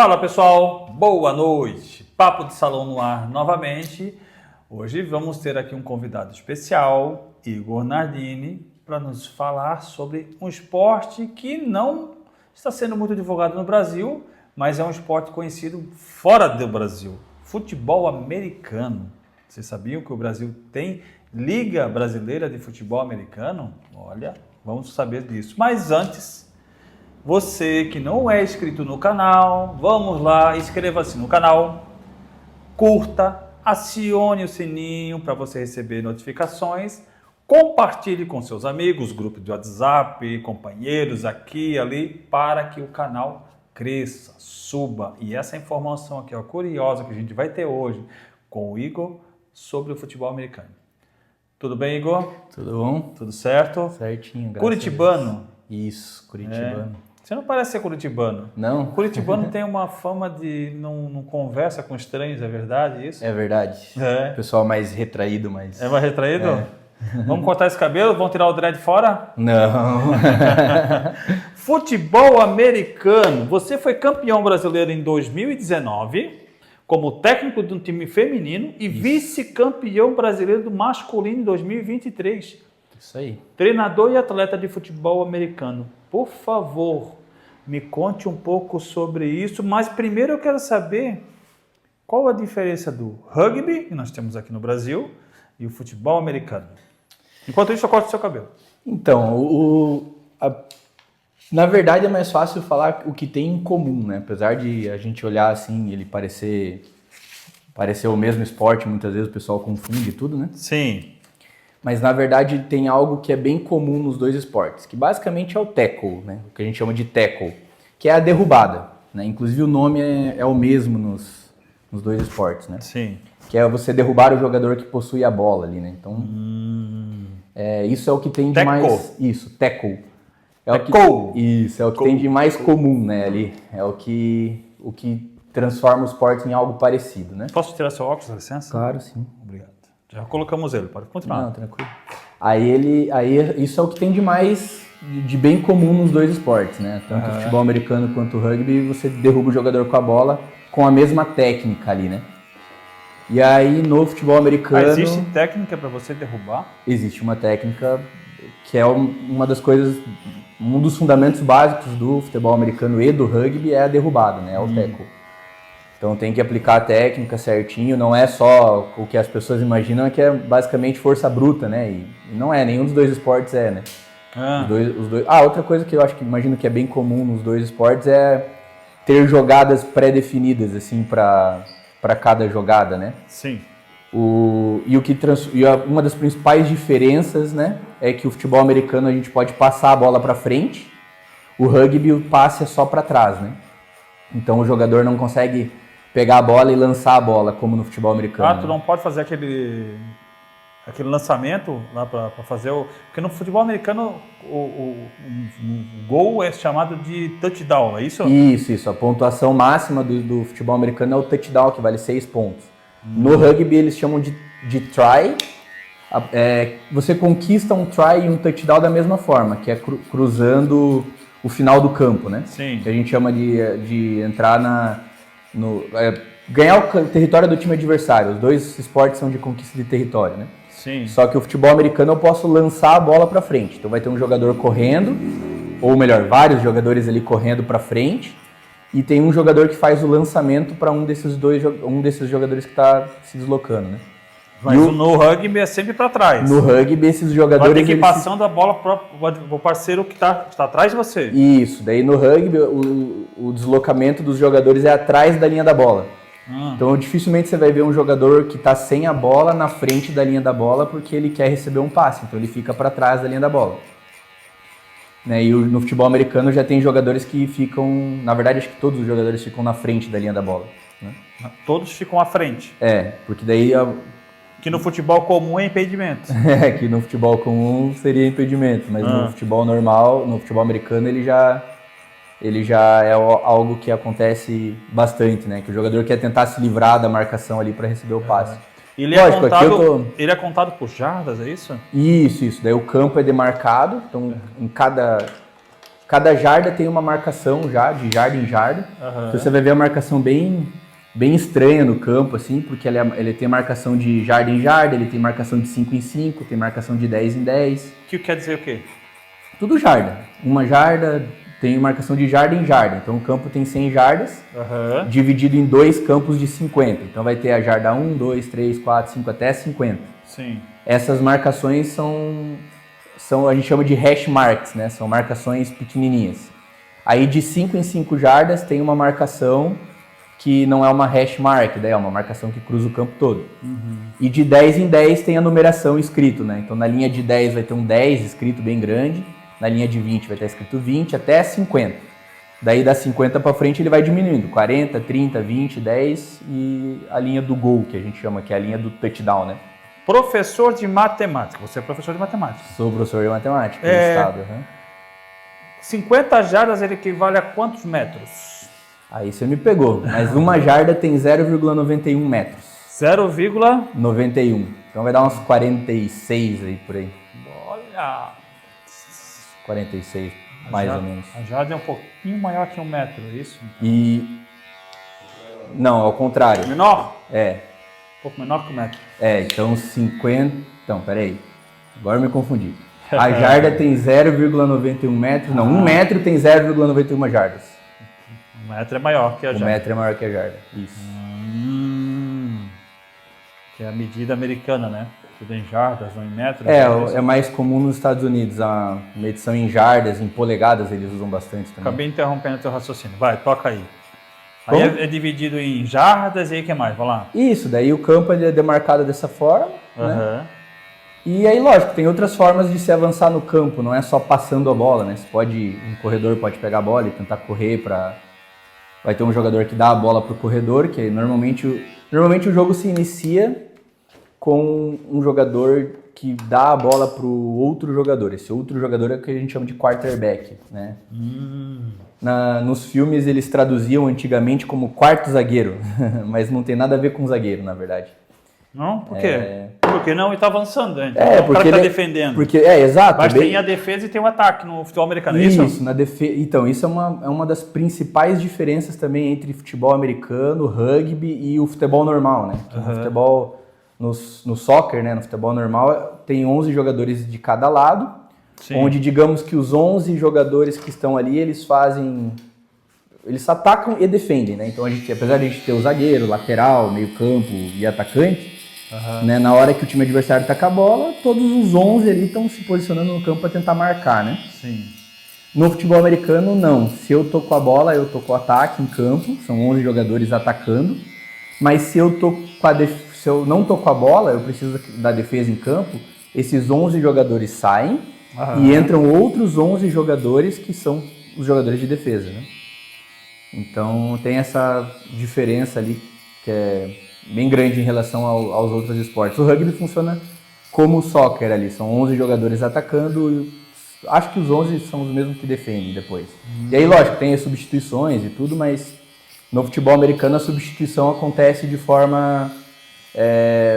Fala pessoal, boa noite, Papo de Salão no ar novamente. Hoje vamos ter aqui um convidado especial, Igor Nardini, para nos falar sobre um esporte que não está sendo muito divulgado no Brasil, mas é um esporte conhecido fora do Brasil, futebol americano. Vocês sabiam que o Brasil tem Liga Brasileira de Futebol Americano? Olha, vamos saber disso. Mas antes, você que não é inscrito no canal, vamos lá, inscreva-se no canal, curta, acione o sininho para você receber notificações, compartilhe com seus amigos, grupos de WhatsApp, companheiros aqui e ali, para que o canal cresça, suba. E essa informação aqui, ó, curiosa, que a gente vai ter hoje com o Igor sobre o futebol americano. Tudo bem, Igor? Tudo bom? Tudo certo? Certinho, graças Curitibano? a Deus. Isso, curitibano. Você não parece ser curitibano. Não? Curitibano tem uma fama de não conversa com estranhos, é verdade isso? É verdade. É. O pessoal mais retraído, mas... É mais retraído? É. Vamos cortar esse cabelo? Vamos tirar o dread fora? Não. Futebol americano. Você foi campeão brasileiro em 2019 como técnico de um time feminino e vice-campeão brasileiro do masculino em 2023. Isso aí. Treinador e atleta de futebol americano. Por favor, me conte um pouco sobre isso, mas primeiro eu quero saber qual a diferença do rugby, que nós temos aqui no Brasil, e o futebol americano. Enquanto isso, eu corto o seu cabelo. Então, na verdade é mais fácil falar o que tem em comum, né? Apesar de a gente olhar assim, ele parecer o mesmo esporte, muitas vezes o pessoal confunde tudo, né? Sim. Mas na verdade tem algo que é bem comum nos dois esportes, que basicamente é o tackle, né? O que a gente chama de tackle, que é a derrubada, né? Inclusive o nome é o mesmo nos dois esportes, né? Sim. Que é você derrubar o jogador que possui a bola ali, né? Então, isso é o que tem de mais... Isso, tackle. Isso, é o que tem de mais comum, né, ali. É o que transforma o esporte em algo parecido, né? Posso tirar seu óculos, dá licença? Claro, sim. Obrigado. Já colocamos ele, pode continuar. Não, tranquilo. Aí isso é o que tem de mais, de bem comum nos dois esportes, né? Tanto o futebol americano quanto o rugby, você derruba o jogador com a bola com a mesma técnica ali, né? E aí no futebol americano... Existe técnica para você derrubar? Existe uma técnica que é uma das coisas, um dos fundamentos básicos do futebol americano e do rugby é a derrubada, né? É o tackle. Então tem que aplicar a técnica certinho, não é só o que as pessoas imaginam, que é basicamente força bruta, né? E não é, nenhum dos dois esportes é, né? Outra coisa que eu imagino que é bem comum nos dois esportes é ter jogadas pré-definidas, assim, para cada jogada, né? Sim. Uma das principais diferenças, né, é que o futebol americano a gente pode passar a bola para frente, o rugby o passe é só para trás, né? Então o jogador não consegue pegar a bola e lançar a bola, como no futebol americano. Tu não pode fazer aquele lançamento lá para fazer o... Porque no futebol americano o gol é chamado de touchdown, é isso? Isso. A pontuação máxima do futebol americano é o touchdown, que vale 6 pontos. No rugby eles chamam de try. Você conquista um try e um touchdown da mesma forma, que é cruzando o final do campo, né? Sim. Que a gente chama de entrar ganhar o território do time adversário. Os dois esportes são de conquista de território, né? Sim. Só que o futebol americano eu posso lançar a bola para frente. Então vai ter um jogador correndo, ou melhor, vários jogadores ali correndo para frente, e tem um jogador que faz o lançamento para um desses jogadores que está se deslocando, né? Mas no rugby é sempre para trás. No rugby esses jogadores... Vai ter que ir passando a bola para o parceiro que está atrás de você. Isso, daí no rugby o deslocamento dos jogadores é atrás da linha da bola. Então dificilmente você vai ver um jogador que está sem a bola na frente da linha da bola porque ele quer receber um passe, então ele fica para trás da linha da bola. Né? E no futebol americano já tem jogadores que ficam, na verdade acho que todos os jogadores ficam na frente da linha da bola. Né? Todos ficam à frente. Porque daí... Que no futebol comum é impedimento. Que no futebol comum seria impedimento, mas no futebol normal, no futebol americano ele já é algo que acontece bastante, né? Que o jogador quer tentar se livrar da marcação ali para receber o passe. Ele é contado por jardas, é isso? Isso. Daí o campo é demarcado, então em cada Cada jarda tem uma marcação já, de jarda em jarda. Então, você vai ver a marcação bem estranha no campo, assim, porque ele tem marcação de jarda em jarda, ele tem marcação de 5 em 5, tem marcação de 10 em 10. Que quer dizer o quê? Tudo jarda. Uma jarda tem marcação de jarda em jarda. Então, o campo tem 100 jardas, dividido em 2 campos de 50. Então, vai ter a jarda 1, 2, 3, 4, 5, até 50. Sim. Essas marcações são a gente chama de hash marks, né? São marcações pequenininhas. Aí, de 5 em 5 jardas, tem uma marcação que não é uma hash mark, daí é uma marcação que cruza o campo todo. E de 10 em 10 tem a numeração escrito, né? Então, na linha de 10 vai ter um 10 escrito bem grande. Na linha de 20 vai estar escrito 20 até 50. Daí da 50 para frente ele vai diminuindo. 40, 30, 20, 10 e a linha do gol, que a gente chama, que é a linha do touchdown, né? Professor de matemática. Você é professor de matemática. Sou professor de matemática do estado. 50 jardas ele equivale a quantos metros? Aí você me pegou. Mas uma jarda tem 0,91 metros. 0,91. Então vai dar uns 46 aí por aí. Olha... 46, mais ou menos. A jarda é um pouquinho maior que 1 metro, é isso? E... Não, ao contrário. Menor? É. Um pouco menor que 1 metro. Então 50... Então, peraí. Agora eu me confundi. A jarda tem 0,91 metros. Não, 1 metro tem 0,91 jardas. 1 metro é maior que a jarda. 1 metro é maior que a jarda, isso. Que é a medida americana, né? Tudo em jardas, não em metros. É mais comum nos Estados Unidos, a medição em jardas, em polegadas eles usam bastante também. Acabei interrompendo o teu raciocínio. Vai, toca aí. Aí é dividido em jardas e aí o que mais? Vamos lá. Isso, daí o campo ele é demarcado dessa forma, né? E aí, lógico, tem outras formas de se avançar no campo, não é só passando a bola, né? Um corredor pode pegar a bola e tentar correr para... Vai ter um jogador que dá a bola pro corredor, que normalmente o jogo se inicia com um jogador que dá a bola pro outro jogador. Esse outro jogador é o que a gente chama de quarterback, né? Nos filmes eles traduziam antigamente como quarto zagueiro, mas não tem nada a ver com zagueiro, na verdade. Não? Por quê? Porque não, ele tá avançando, né? Então, o cara tá defendendo. Exato. Mas tem a defesa e tem o ataque no futebol americano, é isso? Isso, na defesa. Então, isso é uma das principais diferenças também entre futebol americano, rugby e o futebol normal, né? No futebol... No soccer, né, no futebol normal, tem 11 jogadores de cada lado, onde digamos que os 11 jogadores que estão ali, eles atacam e defendem, né? Então, apesar de a gente ter o zagueiro, lateral, meio campo e atacante, né, na hora que o time adversário taca a bola, todos os 11 ali estão se posicionando no campo para tentar marcar, né? Sim. No futebol americano, não. Se eu tô com a bola, eu tô com o ataque em campo, são 11 jogadores atacando, mas se eu não tô com a bola, eu preciso da defesa em campo, esses 11 jogadores saem e entram outros 11 jogadores que são os jogadores de defesa, né? Então tem essa diferença ali que é bem grande em relação aos outros esportes. O rugby funciona como o soccer ali, são 11 jogadores atacando e acho que os 11 são os mesmos que defendem depois. E aí, lógico, tem as substituições e tudo, mas no futebol americano a substituição acontece de forma...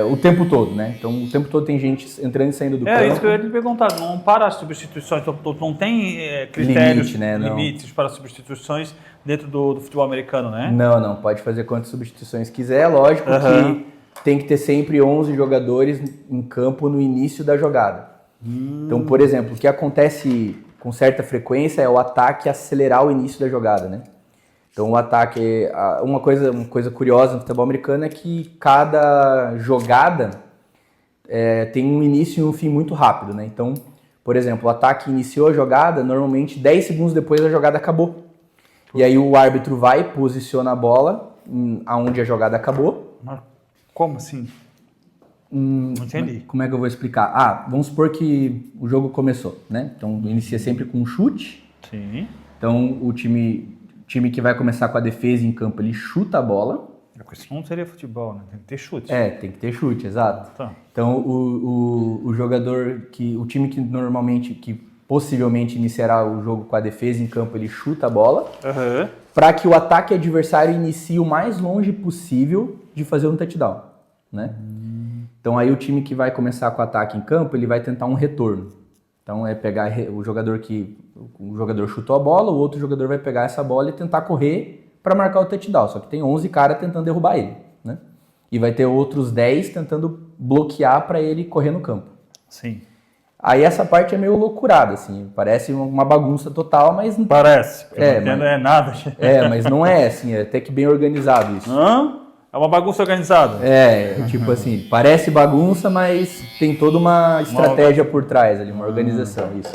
o tempo todo, né? Então, o tempo todo tem gente entrando e saindo do campo. É isso que eu ia te perguntar. Não para as substituições, não tem critérios, limite, né? limites para substituições dentro do futebol americano, né? Não. Pode fazer quantas substituições quiser. Lógico que tem que ter sempre 11 jogadores em campo no início da jogada. Então, por exemplo, o que acontece com certa frequência é o ataque acelerar o início da jogada, né? Então, o ataque... Uma coisa curiosa no futebol americano é que cada jogada tem um início e um fim muito rápido, né? Então, por exemplo, o ataque iniciou a jogada, normalmente 10 segundos depois a jogada acabou. E aí o árbitro vai, posiciona a bola aonde a jogada acabou. Mas como assim? Não entendi. Como é que eu vou explicar? Vamos supor que o jogo começou, né? Então, inicia sempre com um chute. Sim. Então, o time que vai começar com a defesa em campo, ele chuta a bola. Isso não seria futebol, né? Tem que ter chute. Tem que ter chute, exato. Tá. Então, o jogador, o time que possivelmente iniciará o jogo com a defesa em campo, ele chuta a bola para que o ataque adversário inicie o mais longe possível de fazer um touchdown, né? Então, aí o time que vai começar com o ataque em campo, ele vai tentar um retorno. Então é pegar o jogador chutou a bola, o outro jogador vai pegar essa bola e tentar correr para marcar o touchdown. Só que tem 11 caras tentando derrubar ele, né? E vai ter outros 10 tentando bloquear para ele correr no campo. Sim. Aí essa parte é meio loucurada, assim, parece uma bagunça total, mas... Parece, porque não entendo nada. Mas não é, assim, é até que bem organizado isso. É uma bagunça organizada. Tipo assim, parece bagunça, mas tem toda uma estratégia por trás ali, uma organização, isso.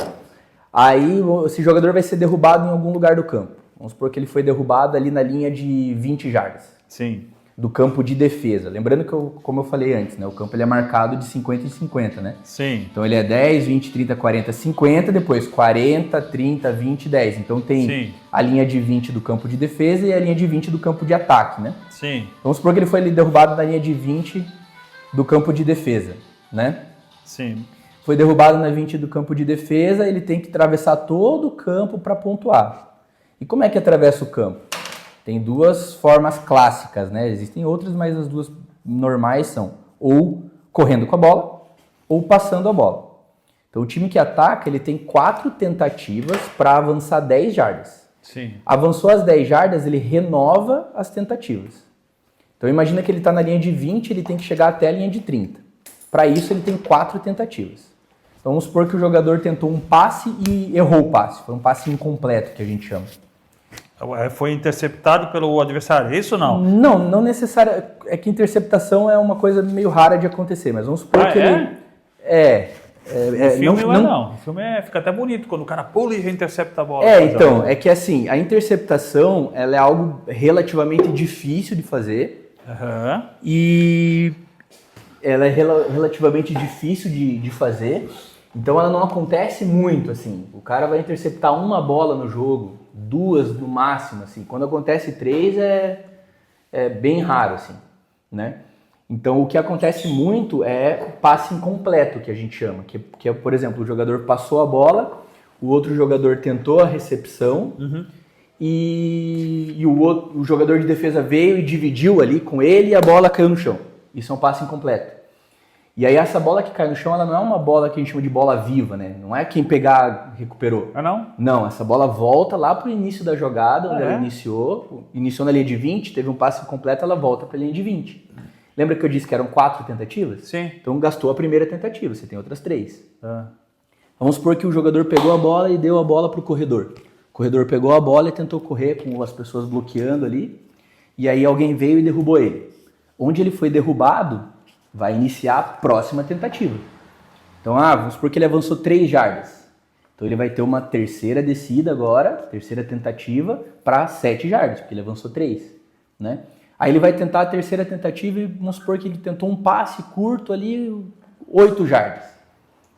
Aí esse jogador vai ser derrubado em algum lugar do campo. Vamos supor que ele foi derrubado ali na linha de 20 jardas. Sim. Do campo de defesa. Lembrando que, como eu falei antes, né, o campo ele é marcado de 50 em 50, né? Sim. Então ele é 10, 20, 30, 40, 50, depois 40, 30, 20, 10. Então tem a linha de 20 do campo de defesa e a linha de 20 do campo de ataque, né? Sim. Vamos supor que ele foi derrubado na linha de 20 do campo de defesa, né? Sim. Foi derrubado na 20 do campo de defesa, ele tem que atravessar todo o campo para pontuar. E como é que atravessa o campo? Tem duas formas clássicas, né? Existem outras, mas as duas normais são ou correndo com a bola ou passando a bola. Então o time que ataca, ele tem 4 tentativas para avançar 10 jardas. Sim. Avançou as 10 jardas, ele renova as tentativas. Então imagina que ele está na linha de 20, ele tem que chegar até a linha de 30. Para isso ele tem 4 tentativas. Então vamos supor que o jogador tentou um passe e errou o passe. Foi um passe incompleto, que a gente chama. Foi interceptado pelo adversário, é isso ou não? Não necessariamente. É que interceptação é uma coisa meio rara de acontecer, mas vamos supor que ele... No filme não. O filme fica até bonito, quando o cara pula e já intercepta a bola. É que assim, a interceptação ela é algo relativamente difícil de fazer. E ela é relativamente difícil de fazer, então ela não acontece muito, assim. O cara vai interceptar uma bola no jogo, 2 no máximo, assim. Quando acontece 3 é bem raro, assim, né? Então o que acontece muito é passe incompleto, que a gente chama, que é, por exemplo, o jogador passou a bola, o outro jogador tentou a recepção e o jogador de defesa veio e dividiu ali com ele e a bola caiu no chão. Isso é um passe incompleto. E aí essa bola que cai no chão, ela não é uma bola que a gente chama de bola viva, né? Não é quem pegar recuperou. Não? Não, essa bola volta lá pro início da jogada, onde ela iniciou na linha de 20, teve um passe incompleto, ela volta pra linha de 20. Lembra que eu disse que eram 4 tentativas? Sim. Então gastou a primeira tentativa, você tem outras 3. Vamos supor que o jogador pegou a bola e deu a bola pro corredor. O corredor pegou a bola e tentou correr com as pessoas bloqueando ali, e aí alguém veio e derrubou ele. Onde ele foi derrubado, vai iniciar a próxima tentativa. Então, vamos supor que ele avançou 3 jardas. Então ele vai ter uma terceira descida agora, terceira tentativa, para 7 jardas, porque ele avançou 3, né? Aí ele vai tentar a terceira tentativa e vamos supor que ele tentou um passe curto ali, 8 jardas.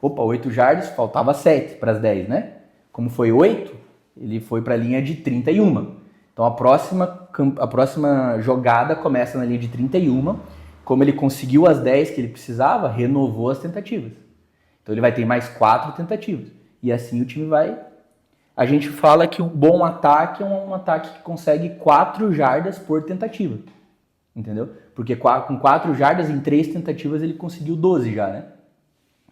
8 jardas, faltava 7 para as 10, né? Como foi 8, ele foi para a linha de 31. Então a próxima jogada começa na linha de 31. Como ele conseguiu as 10 que ele precisava, renovou as tentativas. Então ele vai ter mais 4 tentativas. E assim o time vai... A gente fala que um bom ataque é um ataque que consegue 4 jardas por tentativa. Entendeu? Porque com 4 jardas, em 3 tentativas, ele conseguiu 12 já, né?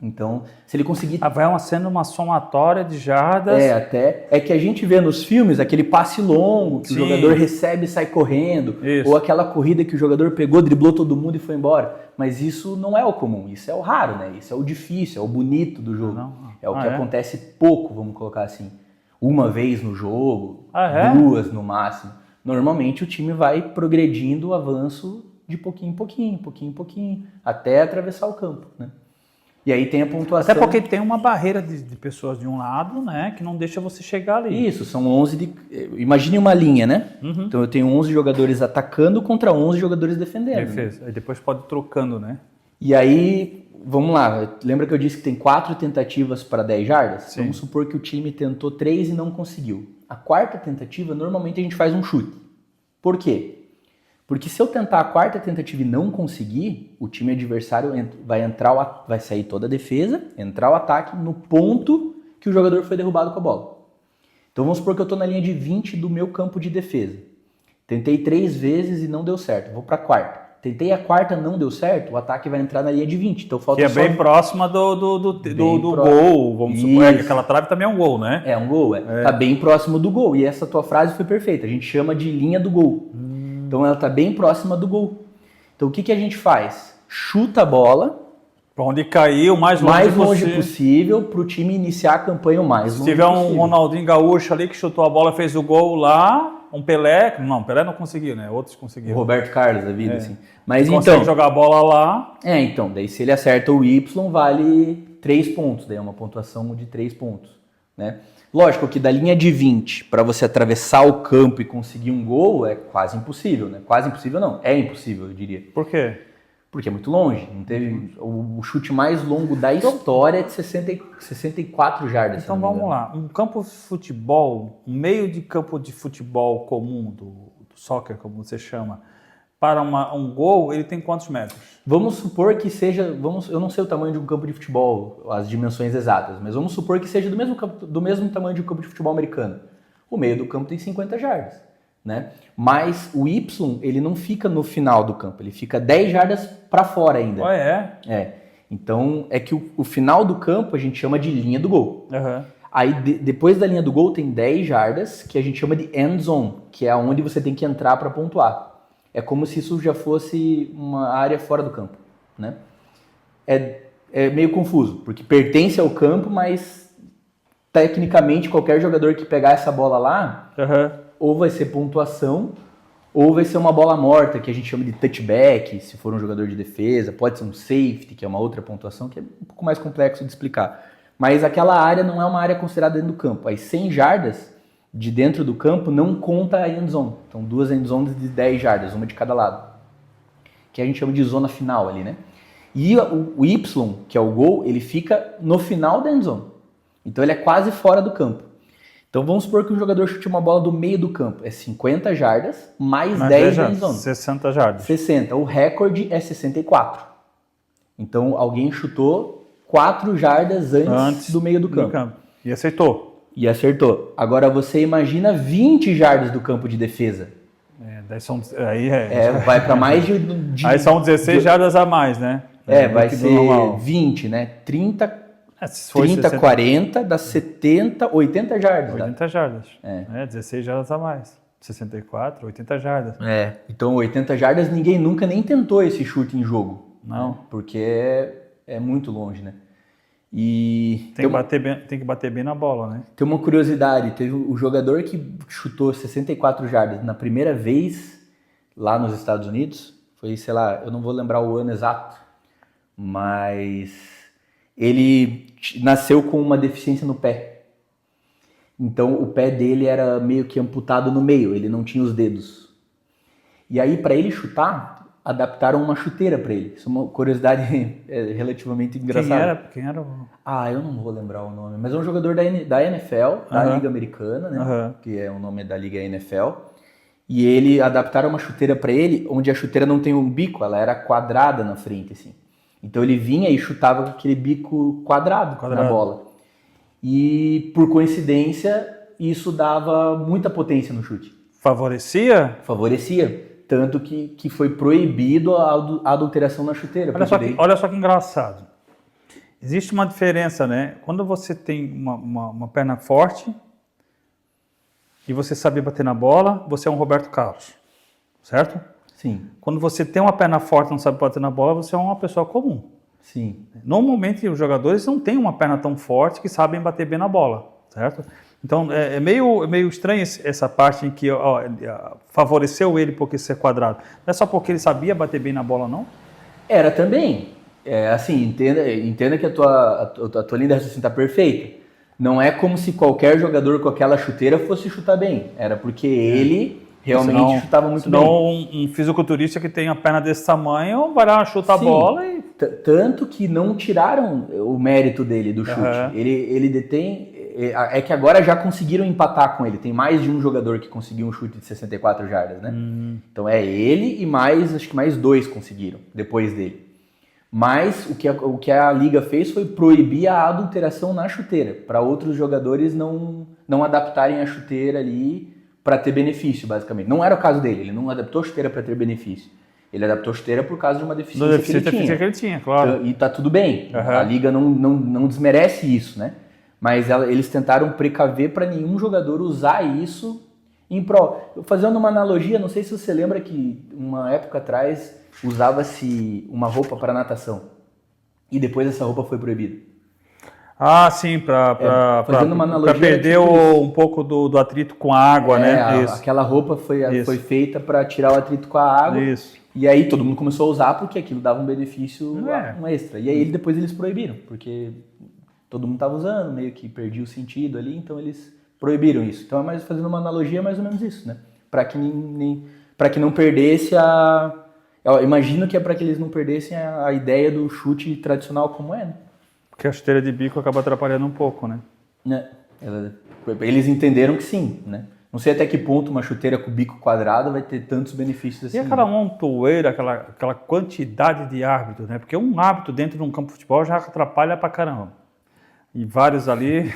Então, se ele conseguir... vai sendo uma somatória de jardas. É que a gente vê nos filmes aquele passe longo que o jogador recebe e sai correndo. Isso. Ou aquela corrida que o jogador pegou, driblou todo mundo e foi embora. Mas isso não é o comum, isso é o raro, né? Isso é o difícil, é o bonito do jogo. É o que acontece pouco, vamos colocar assim. Uma vez no jogo, 2 no máximo. Normalmente o time vai progredindo o avanço de pouquinho em pouquinho, até atravessar o campo, né? E aí tem a pontuação... Até porque tem uma barreira de pessoas de um lado, né, que não deixa você chegar ali. Isso, são 11 Imagine uma linha, né? Então eu tenho 11 jogadores atacando contra 11 jogadores defendendo. Defesa. Aí depois pode ir trocando, né? E aí, vamos lá. Lembra que eu disse que tem 4 tentativas para 10 jardas? Sim. Vamos supor que o time tentou 3 e não conseguiu. A 4ª tentativa, normalmente a gente faz um chute. Por quê? Porque se eu tentar a 4ª tentativa e não conseguir, o time adversário vai sair toda a defesa, entrar o ataque no ponto que o jogador foi derrubado com a bola. Então vamos supor que eu estou na linha de 20 do meu campo de defesa. Tentei 3 vezes e não deu certo, vou para a 4ª. Tentei a quarta, não deu certo, o ataque vai entrar na linha de 20. Então falta Que é só... bem próxima do gol, vamos supor, que aquela trave também é um gol, né? É um gol, tá bem próximo do gol. E essa tua frase foi perfeita, a gente chama de linha do gol. Então ela tá bem próxima do gol. Então o que a gente faz? Chuta a bola... Para onde cair o mais longe possível para o time iniciar a campanha o mais longe possível. Se tiver um Ronaldinho Gaúcho ali que chutou a bola, fez o gol lá, um Pelé, não, Pelé não conseguiu, né? Outros conseguiram. O Roberto Carlos da vida, assim. Mas ele consegue jogar a bola lá. Então, daí se ele acerta o Y, vale 3 pontos, daí é uma pontuação de 3 pontos, né? Lógico que da linha de 20 para você atravessar o campo e conseguir um gol é quase impossível, né? Quase impossível não, é impossível, eu diria. Por quê? Porque é muito longe. Não teve o chute mais longo da história é de 64 jardas. Então vamos lá. Um campo de futebol, um meio de campo de futebol comum, do soccer, como você chama, para um gol, ele tem quantos metros? Vamos supor que seja... eu não sei o tamanho de um campo de futebol, as dimensões exatas, mas vamos supor que seja do mesmo tamanho de um campo de futebol americano. O meio do campo tem 50 jardas. Né? Mas o Y, ele não fica no final do campo, ele fica 10 jardas para fora ainda. Então, é que o final do campo a gente chama de linha do gol. Aí, depois da linha do gol, tem 10 jardas, que a gente chama de end zone, que é onde você tem que entrar para pontuar. É como se isso já fosse uma área fora do campo. Né? É meio confuso, porque pertence ao campo, mas tecnicamente qualquer jogador que pegar essa bola lá... ou vai ser pontuação, ou vai ser uma bola morta, que a gente chama de touchback, se for um jogador de defesa, pode ser um safety, que é uma outra pontuação, que é um pouco mais complexo de explicar. Mas aquela área não é uma área considerada dentro do campo. As 100 jardas de dentro do campo não conta a end zone. Então 2 end zones de 10 jardas, uma de cada lado. Que a gente chama de zona final ali, né? E o Y, que é o gol, ele fica no final da end zone. Então ele é quase fora do campo. Então vamos supor que um jogador chute uma bola do meio do campo. É 50 jardas mais 10 end zone. 60 jardas. 60. O recorde é 64. Então alguém chutou 4 jardas antes do meio do campo. E aceitou. E acertou. Agora você imagina 20 jardas do campo de defesa. Vai para mais de... Aí são 16 jardas a mais, né? Vai ser normal. 20, né? 30, 40, dá 70, 80 jardas. 80 jardas. 16 jardas a mais. 64, 80 jardas. Então 80 jardas ninguém nunca nem tentou esse chute em jogo. Não. Né? Porque é muito longe, né? E tem que bater bem na bola, né? Tem uma curiosidade, teve o jogador que chutou 64 jardas na primeira vez lá nos Estados Unidos, foi, sei lá, eu não vou lembrar o ano exato, mas ele nasceu com uma deficiência no pé. Então o pé dele era meio que amputado no meio, ele não tinha os dedos. E aí para ele chutar, adaptaram uma chuteira para ele. Isso é uma curiosidade relativamente engraçada. Quem era? Eu não vou lembrar o nome, mas é um jogador da NFL, da Liga Americana, né? Que é o nome da Liga NFL. E ele adaptaram uma chuteira para ele, onde a chuteira não tem um bico, ela era quadrada na frente, assim. Então ele vinha e chutava com aquele bico quadrado na bola. E por coincidência, isso dava muita potência no chute. Favorecia? Favorecia. Tanto que foi proibido a adulteração na chuteira. Olha só que engraçado. Existe uma diferença, né? Quando você tem uma perna forte e você sabe bater na bola, você é um Roberto Carlos, certo? Sim. Quando você tem uma perna forte e não sabe bater na bola, você é uma pessoa comum. Sim. Normalmente os jogadores não têm uma perna tão forte que sabem bater bem na bola, certo? Então é meio estranho essa parte em que favoreceu ele porque ser quadrado. Não é só porque ele sabia bater bem na bola, não? Era também. Assim, entenda que a tua linha de raciocínio está perfeita. Não é como se qualquer jogador com aquela chuteira fosse chutar bem. Era porque ele realmente chutava muito bem. Não, um fisiculturista que tem a perna desse tamanho vai lá, chuta a bola e... Tanto que não tiraram o mérito dele do chute. Ele detém... É que agora já conseguiram empatar com ele. Tem mais de um jogador que conseguiu um chute de 64 jardas, né? Então é ele e acho que mais 2 conseguiram depois dele. Mas o que a liga fez foi proibir a adulteração na chuteira, para outros jogadores não adaptarem a chuteira ali para ter benefício, basicamente. Não era o caso dele, ele não adaptou a chuteira para ter benefício. Ele adaptou a chuteira por causa de uma Do deficiência deficiência que ele tinha. que ele tinha, claro. E tá tudo bem. Uhum. A liga não desmerece isso, né? Mas eles tentaram precaver para nenhum jogador usar isso em prol. Fazendo uma analogia, não sei se você lembra que uma época atrás usava-se uma roupa para natação e depois essa roupa foi proibida. Ah, sim, para perder um pouco do atrito com a água, né? Isso. Aquela roupa foi feita para tirar o atrito com a água. Isso. E aí todo mundo começou a usar porque aquilo dava um benefício um extra. E aí depois eles proibiram, porque todo mundo estava usando, meio que perdia o sentido ali, então eles proibiram isso. Então, mas fazendo uma analogia, é mais ou menos isso, né? Para que não perdesse eu imagino que é para que eles não perdessem a ideia do chute tradicional como é, né? Porque a chuteira de bico acaba atrapalhando um pouco, né? Eles entenderam que sim, né? Não sei até que ponto uma chuteira com bico quadrado vai ter tantos benefícios assim. E aquela montoeira, aquela quantidade de árbitros, né? Porque um árbitro dentro de um campo de futebol já atrapalha pra caramba. E vários ali...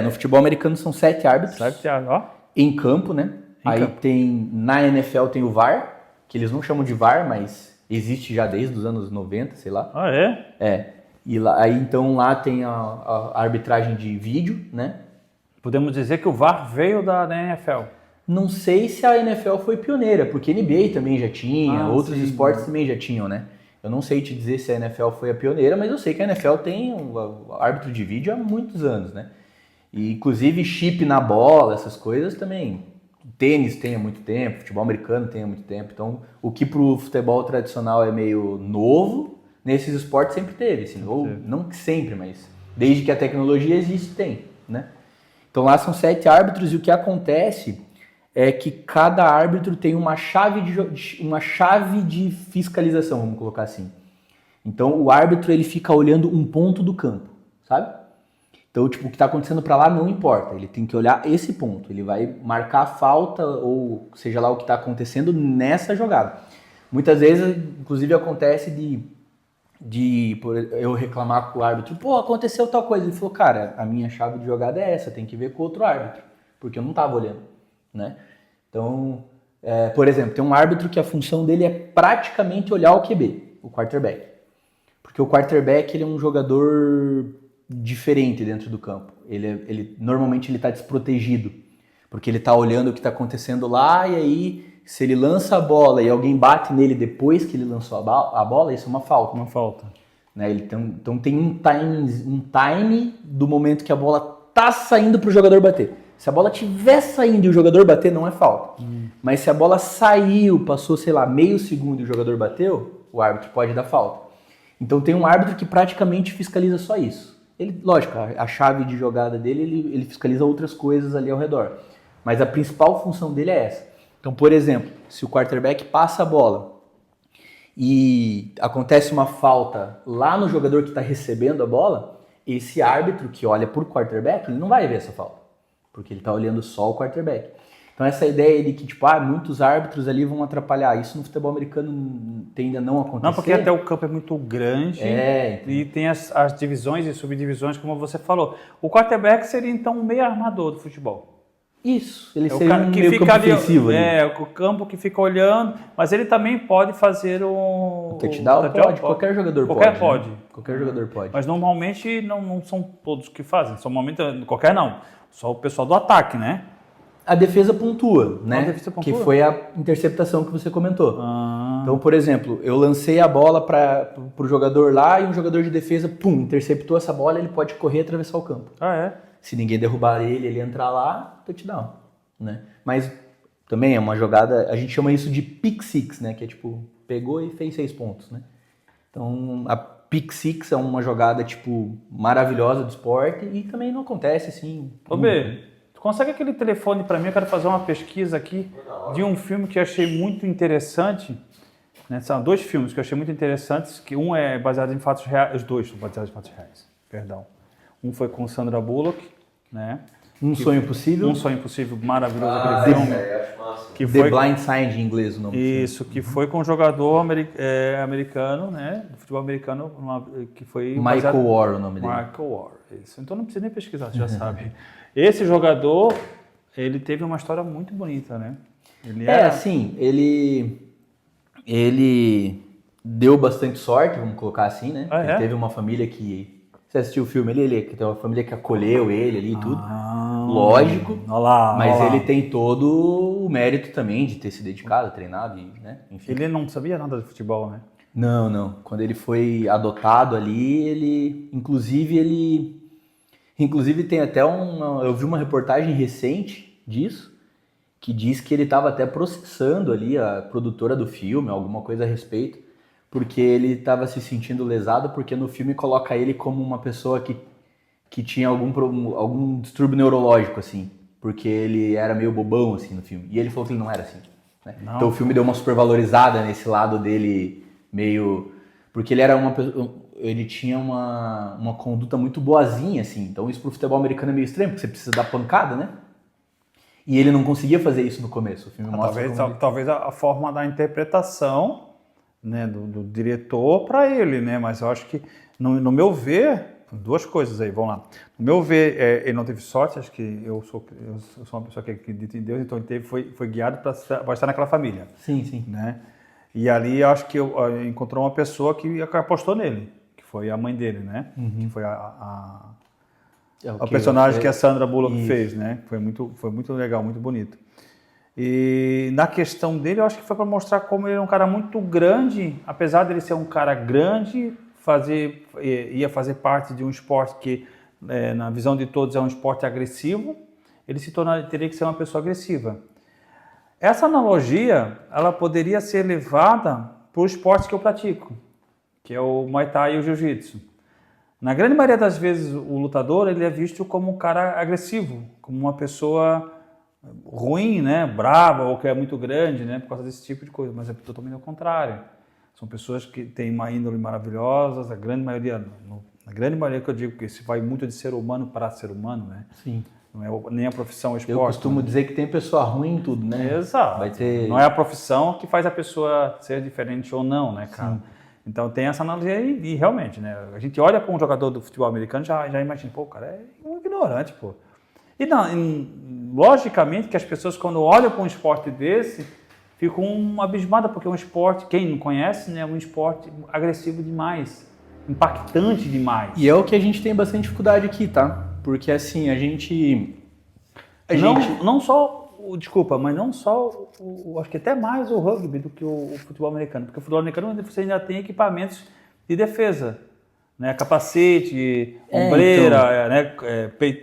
no futebol americano são 7 árbitros. 7 árbitros, ó. Em campo, né? Na NFL tem o VAR, que eles não chamam de VAR, mas existe já desde os anos 90, sei lá. Ah, é? E então lá tem a arbitragem de vídeo, né? Podemos dizer que o VAR veio da NFL. Não sei se a NFL foi pioneira, porque a NBA também já tinha, outros esportes também já tinham, né? Eu não sei te dizer se a NFL foi a pioneira, mas eu sei que a NFL tem o árbitro de vídeo há muitos anos, né? E inclusive chip na bola, essas coisas também. Tênis tem há muito tempo, futebol americano tem há muito tempo. Então, o que pro futebol tradicional é meio novo, nesses esportes sempre teve, assim, ou não que sempre, mas desde que a tecnologia existe, tem, né? Então lá são 7 árbitros e o que acontece é que cada árbitro tem uma chave de fiscalização, vamos colocar assim. Então o árbitro ele fica olhando um ponto do campo, sabe? Então tipo, o que está acontecendo para lá não importa, ele tem que olhar esse ponto, ele vai marcar a falta ou seja lá o que está acontecendo nessa jogada. Muitas vezes, inclusive, acontece de eu reclamar com o árbitro, aconteceu tal coisa. Ele falou, cara, a minha chave de jogada é essa, tem que ver com outro árbitro, porque eu não estava olhando, né? Então, por exemplo, tem um árbitro que a função dele é praticamente olhar o QB, o quarterback. Porque o quarterback ele é um jogador diferente dentro do campo. Normalmente ele está desprotegido, porque ele está olhando o que está acontecendo lá e aí se ele lança a bola e alguém bate nele depois que ele lançou a bola, isso é uma falta. Uma falta. Né? Então tem um time do momento que a bola tá saindo para o jogador bater. Se a bola estiver saindo e o jogador bater, não é falta. Mas se a bola saiu, passou, sei lá, meio segundo e o jogador bateu, o árbitro pode dar falta. Então tem um árbitro que praticamente fiscaliza só isso. Ele, lógico, a chave de jogada dele, ele fiscaliza outras coisas ali ao redor. Mas a principal função dele é essa. Então, por exemplo, se o quarterback passa a bola e acontece uma falta lá no jogador que está recebendo a bola, esse árbitro que olha por quarterback, ele não vai ver essa falta, porque ele está olhando só o quarterback. Então essa ideia de que muitos árbitros ali vão atrapalhar, isso no futebol americano tende a não acontecer. Não, porque até o campo é muito grande e tem as divisões e subdivisões, como você falou. O quarterback seria então um meio armador do futebol. Isso, ele seria um meio campo ofensivo. O campo que fica olhando, mas ele também pode fazer o touchdown. Qualquer jogador pode. Né? Qualquer jogador pode. Mas normalmente não são todos que fazem, qualquer não, só o pessoal do ataque, né? A defesa pontua, né? Que foi a interceptação que você comentou. Então, por exemplo, eu lancei a bola para o jogador lá e um jogador de defesa, interceptou essa bola, ele pode correr e atravessar o campo. Se ninguém derrubar ele entrar lá, touchdown, né? Mas também é uma jogada, a gente chama isso de pick six, né? Que é tipo, pegou e fez 6 pontos, né? Então, a pick six é uma jogada, tipo, maravilhosa do esporte e também não acontece, assim... Ô, B, tu consegue aquele telefone para mim? Eu quero fazer uma pesquisa aqui de um filme que eu achei muito interessante, né? São 2 filmes que eu achei muito interessantes, que um é baseado em fatos reais, os 2 são baseados em fatos reais, perdão. Um foi com Sandra Bullock, né? Um Sonho Possível. Um Sonho Possível, maravilhoso aquele filme. Que foi, The Blind Side em inglês o nome. Isso, que foi com um jogador americano, né? Do futebol americano, que foi... Michael Warren o nome dele. Michael Warren, isso. Então não precisa nem pesquisar, você já sabe. Esse jogador, ele teve uma história muito bonita, né? ele deu bastante sorte, vamos colocar assim, né? Ah, ele é? teve uma família que... Você assistiu o filme ali? Ele que tem uma família que acolheu ele ali e tudo. Lógico, Olha lá, mas olha lá. ele tem todo o mérito também de ter se dedicado, treinado, e, né? Enfim. Ele não sabia nada de futebol, né? Não. Quando ele foi adotado ali, Inclusive tem até eu vi uma reportagem recente disso, que diz que ele estava até processando ali a produtora do filme, alguma coisa a respeito, porque ele estava se sentindo lesado, porque no filme coloca ele como uma pessoa que tinha algum distúrbio neurológico, assim, porque ele era meio bobão, assim, no filme. E ele falou que ele não era assim, né? Então o filme deu uma supervalorizada nesse lado dele, meio... Porque ele era ele tinha uma conduta muito boazinha, assim. Então isso pro futebol americano é meio estranho, porque você precisa dar pancada, né? E ele não conseguia fazer isso no começo. O filme mostra Talvez a forma da interpretação, né, do diretor para ele, né? Mas eu acho que, no meu ver, duas coisas aí, vamos lá. No meu ver, ele não teve sorte, acho que eu sou uma pessoa que acredita em Deus, então ele foi guiado para estar naquela família. Sim. Né? E ali eu acho que encontrou uma pessoa que apostou nele, que foi a mãe dele, né? Que foi a personagem que a Sandra Bullock fez, né? Foi muito legal, muito bonito. E na questão dele, eu acho que foi para mostrar como ele é um cara muito grande, apesar dele ser um cara grande, ia fazer parte de um esporte que, na visão de todos, é um esporte agressivo, ele teria que ser uma pessoa agressiva. Essa analogia, ela poderia ser levada para o esporte que eu pratico, que é o Muay Thai e o Jiu-Jitsu. Na grande maioria das vezes, o lutador ele é visto como um cara agressivo, como uma pessoa ruim, né, brava, ou que é muito grande, né, por causa desse tipo de coisa. Mas é totalmente ao contrário. São pessoas que têm uma índole maravilhosa, na grande maioria que eu digo, que se vai muito de ser humano para ser humano, né? Sim. Não é nem a profissão, o esporte. Eu costumo dizer que tem pessoa ruim em tudo, né? Exato. Vai ter... Não é a profissão que faz a pessoa ser diferente ou não, né, cara? Sim. Então tem essa analogia aí, e realmente, né? A gente olha para um jogador do futebol americano já imagina, pô, o cara é um ignorante, pô. E logicamente que as pessoas quando olham para um esporte desse, ficam abismadas, porque é um esporte, quem não conhece, né, é um esporte agressivo demais, impactante demais. E é o que a gente tem bastante dificuldade aqui, tá? Porque assim, não só acho que até mais o rugby do que o futebol americano, porque o futebol americano você ainda tem equipamentos de defesa, né, capacete, ombreira, né,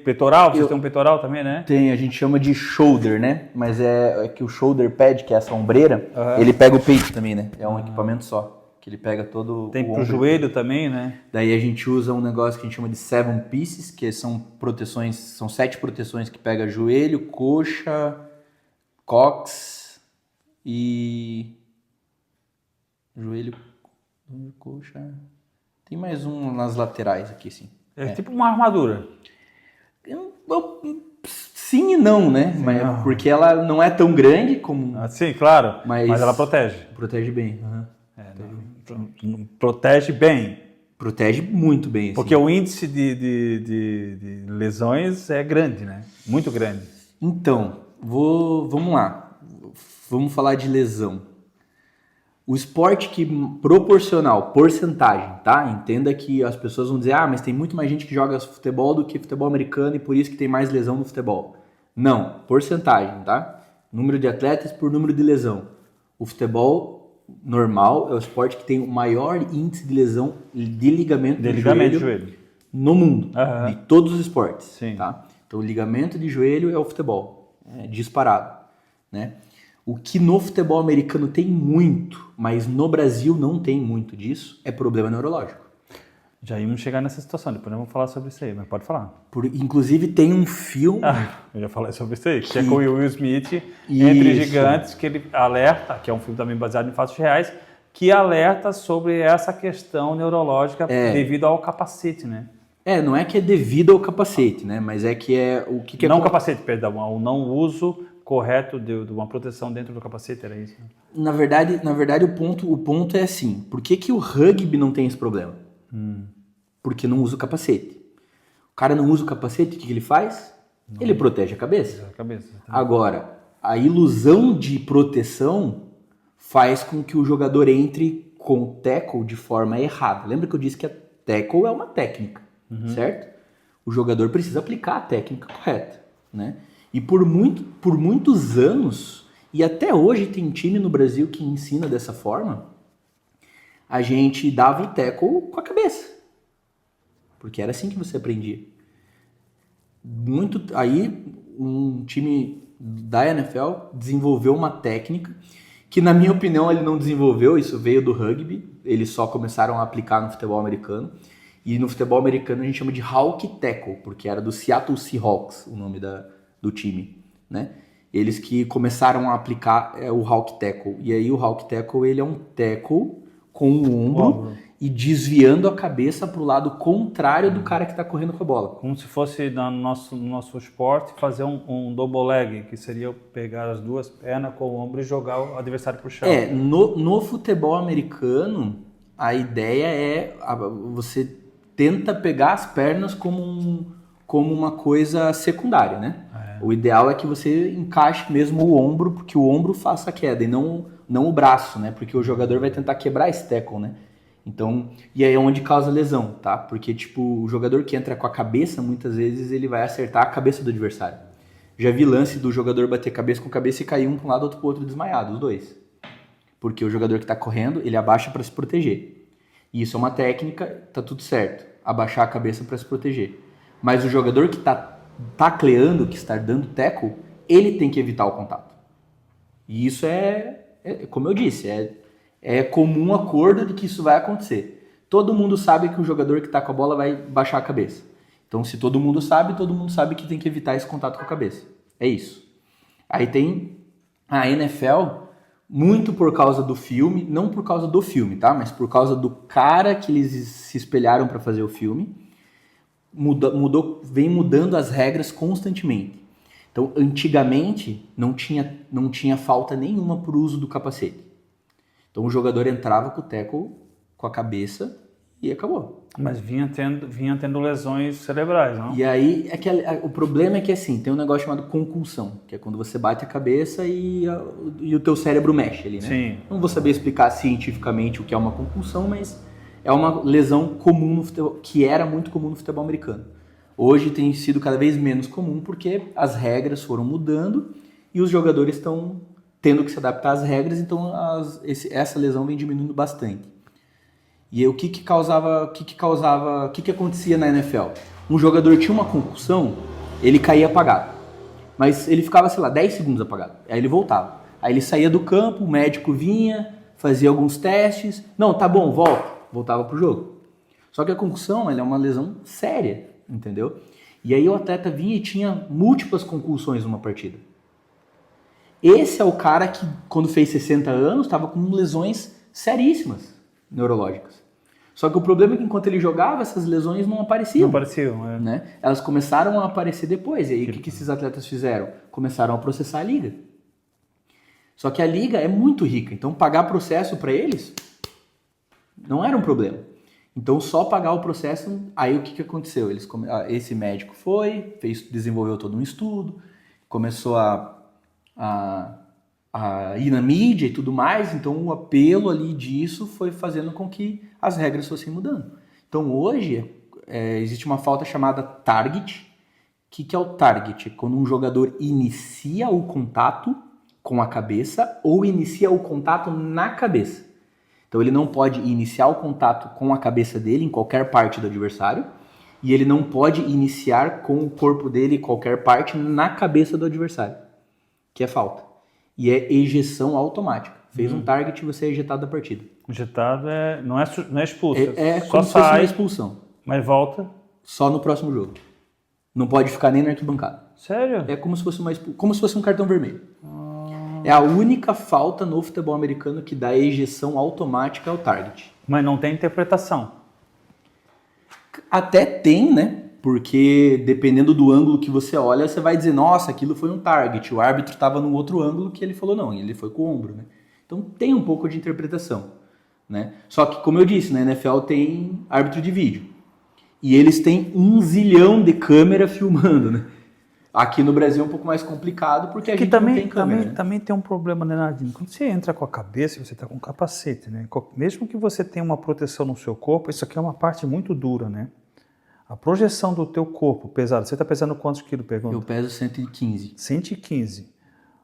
peitoral, vocês têm um peitoral também, né? Tem, a gente chama de shoulder, né? Mas é que o shoulder pad, que é essa ombreira, ele pega o peito também, né? É um equipamento só. Que ele pega todo tem pro joelho também, né? Daí a gente usa um negócio que a gente chama de 7 pieces, que são proteções, são 7 proteções que pega joelho, coxa, cox e joelho, coxa. Tem mais um nas laterais aqui, assim. Tipo uma armadura. Sim e não, né? Sim, mas não. Porque ela não é tão grande como... Sim, claro, mas ela protege. Protege bem. Protege bem. Protege muito bem. Assim. Porque o índice de lesões é grande, né? Muito grande. Então, vamos lá. Vamos falar de lesão. O esporte que proporcional, porcentagem, tá? Entenda que as pessoas vão dizer, mas tem muito mais gente que joga futebol do que futebol americano e por isso que tem mais lesão no futebol. Não, porcentagem, tá? Número de atletas por número de lesão. O futebol normal é o esporte que tem o maior índice de lesão de ligamento de joelho no mundo, de todos os esportes. Sim. Tá? Então, o ligamento de joelho é o futebol, disparado, né? O que no futebol americano tem muito, mas no Brasil não tem muito disso, é problema neurológico. Já íamos chegar nessa situação, depois nós vamos falar sobre isso aí, mas pode falar. Inclusive tem um filme... eu já falei sobre isso aí, que é com o Will Smith, Entre Gigantes, que ele alerta, que é um filme também baseado em fatos reais, que alerta sobre essa questão neurológica devido ao capacete, né? Não é que é devido ao capacete, né? Mas é que é... o que não capacete, perdão, o não uso correto de uma proteção dentro do capacete, era isso? Na verdade o ponto é assim, por que o rugby não tem esse problema? Porque não usa o capacete. O cara não usa o capacete, o que ele faz? Ele protege a cabeça. Tá. Agora, a ilusão de proteção faz com que o jogador entre com o tackle de forma errada. Lembra que eu disse que a tackle é uma técnica, certo? O jogador precisa aplicar a técnica correta, né? E por muitos anos, e até hoje tem time no Brasil que ensina dessa forma, a gente dava o tackle com a cabeça. Porque era assim que você aprendia. Aí um time da NFL desenvolveu uma técnica que, na minha opinião, ele não desenvolveu, isso veio do rugby, eles só começaram a aplicar no futebol americano. E no futebol americano a gente chama de Hawk Tackle, porque era do Seattle Seahawks o nome do time, né? Eles que começaram a aplicar o Hawk Tackle. E aí o Hawk Tackle, ele é um tackle com o ombro e desviando a cabeça para o lado contrário do cara que está correndo com a bola. Como se fosse no nosso esporte fazer um double leg, que seria pegar as duas pernas com o ombro e jogar o adversário para o chão. No futebol americano, a ideia é você tenta pegar as pernas como uma coisa secundária, né? O ideal é que você encaixe mesmo o ombro, porque o ombro faça a queda e não o braço, né? Porque o jogador vai tentar quebrar esse tackle, né? Então, e aí é onde causa lesão, tá? Porque, tipo, o jogador que entra com a cabeça, muitas vezes ele vai acertar a cabeça do adversário. Já vi lance do jogador bater cabeça com cabeça e cair um para um lado, outro para o outro desmaiado, os dois. Porque o jogador que está correndo, ele abaixa para se proteger. E isso é uma técnica, tá tudo certo. Abaixar a cabeça para se proteger. Mas o jogador que está tacleando, que está dando tackle, ele tem que evitar o contato. E isso como eu disse, é comum acordo de que isso vai acontecer. Todo mundo sabe que o jogador que está com a bola vai baixar a cabeça. Então, se todo mundo sabe que tem que evitar esse contato com a cabeça. É isso. Aí tem a NFL, muito por causa do filme, não por causa do filme, tá? Mas por causa do cara que eles se espelharam para fazer o filme, vem mudando as regras constantemente. Então, antigamente, não tinha falta nenhuma por uso do capacete. Então, o jogador entrava com o tackle, com a cabeça e acabou. Mas vinha tendo lesões cerebrais, não? E aí, o problema é que, assim, tem um negócio chamado concussão, que é quando você bate a cabeça e o teu cérebro mexe ali, né? Sim. Não vou saber explicar cientificamente o que é uma concussão, mas é uma lesão comum no futebol, que era muito comum no futebol americano. Hoje tem sido cada vez menos comum porque as regras foram mudando e os jogadores estão tendo que se adaptar às regras, então essa lesão vem diminuindo bastante. E aí, o que acontecia na NFL? Um jogador tinha uma concussão, ele caía apagado. Mas ele ficava, 10 segundos apagado. Aí ele voltava. Aí ele saía do campo, o médico vinha, fazia alguns testes. Não, tá bom, volta. Voltava pro jogo. Só que a concussão, ela é uma lesão séria, entendeu? E aí o atleta vinha e tinha múltiplas concussões numa partida. Esse é o cara que, quando fez 60 anos, estava com lesões seríssimas neurológicas. Só que o problema é que enquanto ele jogava, essas lesões não apareciam. Não apareciam, é. Né? Elas começaram a aparecer depois. E aí o que esses atletas fizeram? Começaram a processar a liga. Só que a liga é muito rica, então pagar processo para eles não era um problema. Então só pagar o processo, aí o que aconteceu? Esse médico desenvolveu todo um estudo, começou a ir na mídia e tudo mais, então o apelo ali disso foi fazendo com que as regras fossem mudando. Então hoje existe uma falta chamada target. O que é o target? Quando um jogador inicia o contato com a cabeça ou inicia o contato na cabeça. Então ele não pode iniciar o contato com a cabeça dele em qualquer parte do adversário e ele não pode iniciar com o corpo dele em qualquer parte na cabeça do adversário, que é falta. E é ejeção automática. Fez um target e você é ejetado da partida. Ejetado não é expulso. Só como se fosse uma expulsão. Mas volta. Só no próximo jogo. Não pode ficar nem na arquibancada. Sério? É como se fosse um cartão vermelho. É a única falta no futebol americano que dá ejeção automática ao target. Mas não tem interpretação. Até tem, né? Porque dependendo do ângulo que você olha, você vai dizer, nossa, aquilo foi um target. O árbitro estava num outro ângulo que ele falou, não, ele foi com o ombro, né? Então tem um pouco de interpretação, né? Só que, como eu disse, na NFL tem árbitro de vídeo. E eles têm 1 zilhão de câmera filmando, né? Aqui no Brasil é um pouco mais complicado porque a gente não tem câmera, né? Também tem um problema, né, Nardinho? Quando você entra com a cabeça, você está com capacete, né? Mesmo que você tenha uma proteção no seu corpo, isso aqui é uma parte muito dura, né? A projeção do teu corpo pesado, você está pesando quantos quilos, pergunta? Eu peso 115. 115.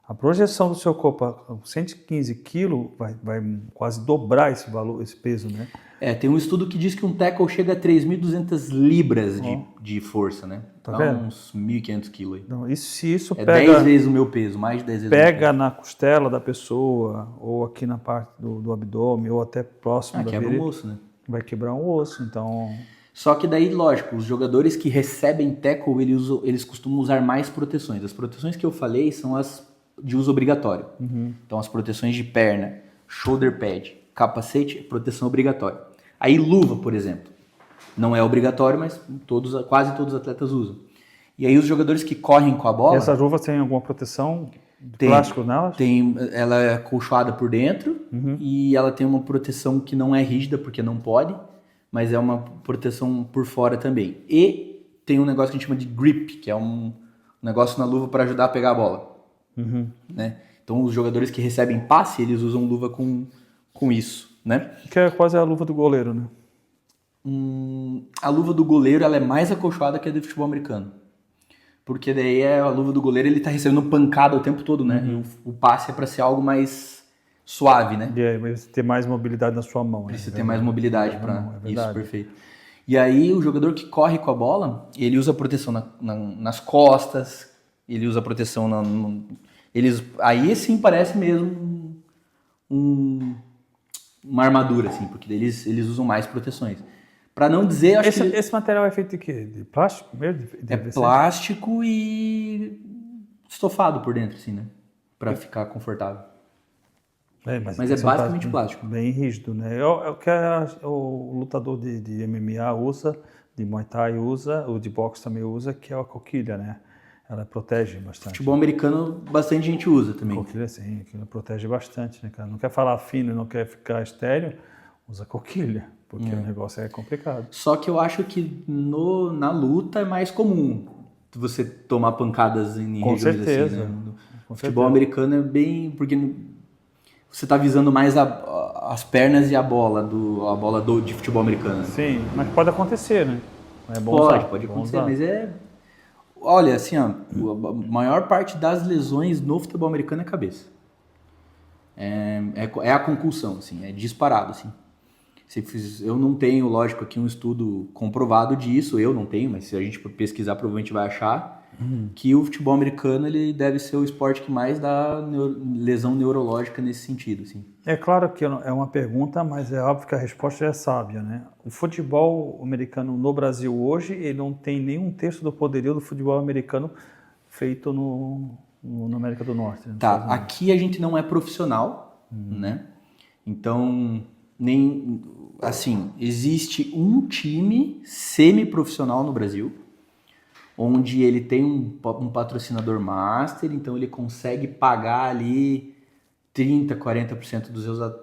A projeção do seu corpo a 115 quilos vai quase dobrar esse valor, esse peso, né? Tem um estudo que diz que um tackle chega a 3.200 libras de força, né? Tá Dá vendo? uns 1.500 quilos aí. Então, se isso É pega, 10 vezes o meu peso, mais de 10 vezes o meu pega na costela da pessoa, ou aqui na parte do abdômen, ou até próximo da quebra virilha, um osso, né? vai quebrar um osso, então... Só que daí, lógico, os jogadores que recebem tackle, eles costumam usar mais proteções. As proteções que eu falei são as de uso obrigatório. Então, as proteções de perna, shoulder pad, capacete, proteção obrigatória. Aí, luva, por exemplo. Não é obrigatório, mas quase todos os atletas usam. E aí, os jogadores que correm com a bola... Essas luvas têm alguma proteção de plástico nelas? Ela é acolchoada por dentro e ela tem uma proteção que não é rígida, porque não pode, mas é uma proteção por fora também. E tem um negócio que a gente chama de grip, que é um negócio na luva para ajudar a pegar a bola. Né? Então, os jogadores que recebem passe, eles usam luva com isso, né? Que é quase a luva do goleiro, né? A luva do goleiro ela é mais acolchoada que a do futebol americano. Porque daí a luva do goleiro ele tá recebendo pancada o tempo todo, né? E o passe é para ser algo mais suave, né? E aí, mas ter mais mobilidade na sua mão. Precisa ter mais mobilidade para é isso, perfeito. E aí o jogador que corre com a bola, ele usa proteção nas costas, ele usa proteção aí sim parece mesmo uma armadura, assim, porque eles usam mais proteções. Para não dizer, acho que... Esse material é feito de quê? De plástico mesmo? É plástico e estofado por dentro, assim, né? Para ficar confortável. Mas é basicamente plástico. Bem rígido, né? É o que o lutador de MMA usa, de Muay Thai usa, o de boxe também usa, que é a coquilha, né? Ela protege bastante. Futebol americano, bastante gente usa também. Coquilha, sim, ela protege bastante, né, cara? Não quer falar fino, não quer ficar estéreo, usa coquilha, porque o negócio é complicado. Só que eu acho que na luta é mais comum você tomar pancadas em Com regiões certeza. assim, né? No futebol americano é bem... Porque você está visando mais as pernas e a bola de futebol americano. Sim, mas pode acontecer, né? É bom pode usar, acontecer, usar. mas é... Olha, assim, ó, a maior parte das lesões no futebol americano é cabeça. É a concussão, assim, é disparado, assim. Eu não tenho, lógico, aqui um estudo comprovado disso, eu não tenho, mas se a gente pesquisar, provavelmente vai achar que o futebol americano ele deve ser o esporte que mais dá lesão neurológica nesse sentido, assim. É claro que é uma pergunta, mas é óbvio que a resposta é sábia, né? O futebol americano no Brasil hoje, ele não tem nenhum terço do poderio do futebol americano feito na América do Norte. Né? Tá, aqui a gente não é profissional, né? Então, existe um time semi-profissional no Brasil, onde ele tem um patrocinador master, então ele consegue pagar ali 30%, 40%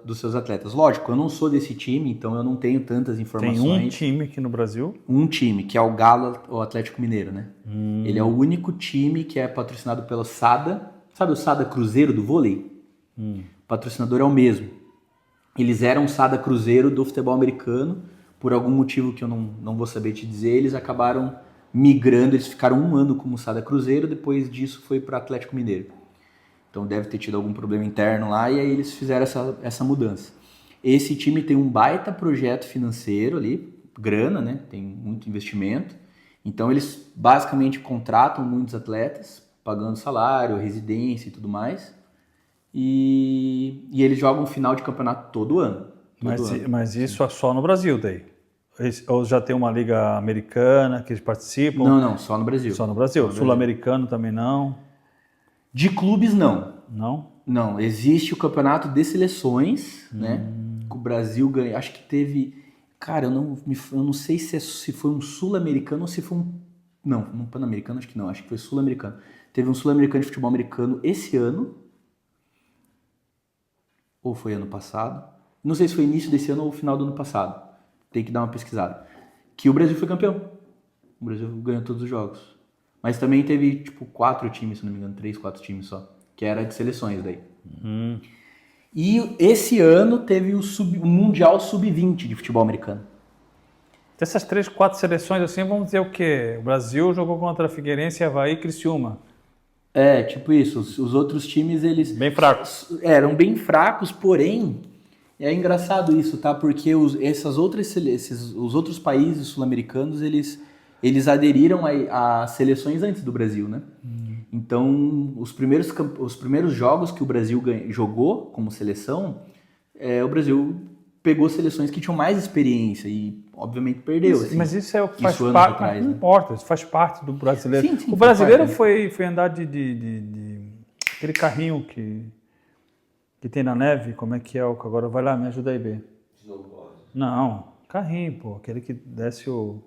dos seus atletas. Lógico, eu não sou desse time, então eu não tenho tantas informações. Tem um time aqui no Brasil? Um time, que é o Galo, o Atlético Mineiro, né? Ele é o único time que é patrocinado pelo SADA. Sabe o SADA Cruzeiro do vôlei? O patrocinador é o mesmo. Eles eram SADA Cruzeiro do futebol americano. Por algum motivo que eu não vou saber te dizer, eles acabaram migrando. Eles ficaram um ano como SADA Cruzeiro, depois disso foi para Atlético Mineiro. Então deve ter tido algum problema interno lá e aí eles fizeram essa mudança. Esse time tem um baita projeto financeiro ali, grana, né? Tem muito investimento. Então eles basicamente contratam muitos atletas, pagando salário, residência e tudo mais. E eles jogam final de campeonato todo ano. Mas isso é só no Brasil daí? Ou já tem uma liga americana que eles participam? Não, só no Brasil. Só no Brasil. Sul-americano também não? De clubes, não. Não? Não, existe o campeonato de seleções, né? O Brasil ganha, acho que teve... Cara, eu não sei se foi um sul-americano ou se foi um... Não, um pan-americano, acho que não. Acho que foi sul-americano. Teve um sul-americano de futebol americano esse ano. Ou foi ano passado. Não sei se foi início desse ano ou final do ano passado. Tem que dar uma pesquisada. Que o Brasil foi campeão. O Brasil ganhou todos os jogos. Mas também teve, tipo, 4 times, se não me engano, 3, 4 times só, que era de seleções daí. E esse ano teve o Mundial Sub-20 de futebol americano. Dessas 3, 4 seleções, assim, vamos dizer o quê? O Brasil jogou contra Figueirense, Avaí e Criciúma. É, tipo isso. Os outros times, eles... Bem fracos. Eram bem fracos, porém... É engraçado isso, tá? Porque os outros países sul-americanos, eles aderiram a seleções antes do Brasil, né? Então, os primeiros jogos que o Brasil jogou como seleção, o Brasil pegou seleções que tinham mais experiência e, obviamente, perdeu. Mas isso é o que faz isso anos parte, atrás, não né? importa, isso faz parte do brasileiro. Sim, O brasileiro faz parte, foi andar de aquele carrinho que tem na neve, como é que é? Agora vai lá, me ajuda aí, B. Não, carrinho, pô, aquele que desce o...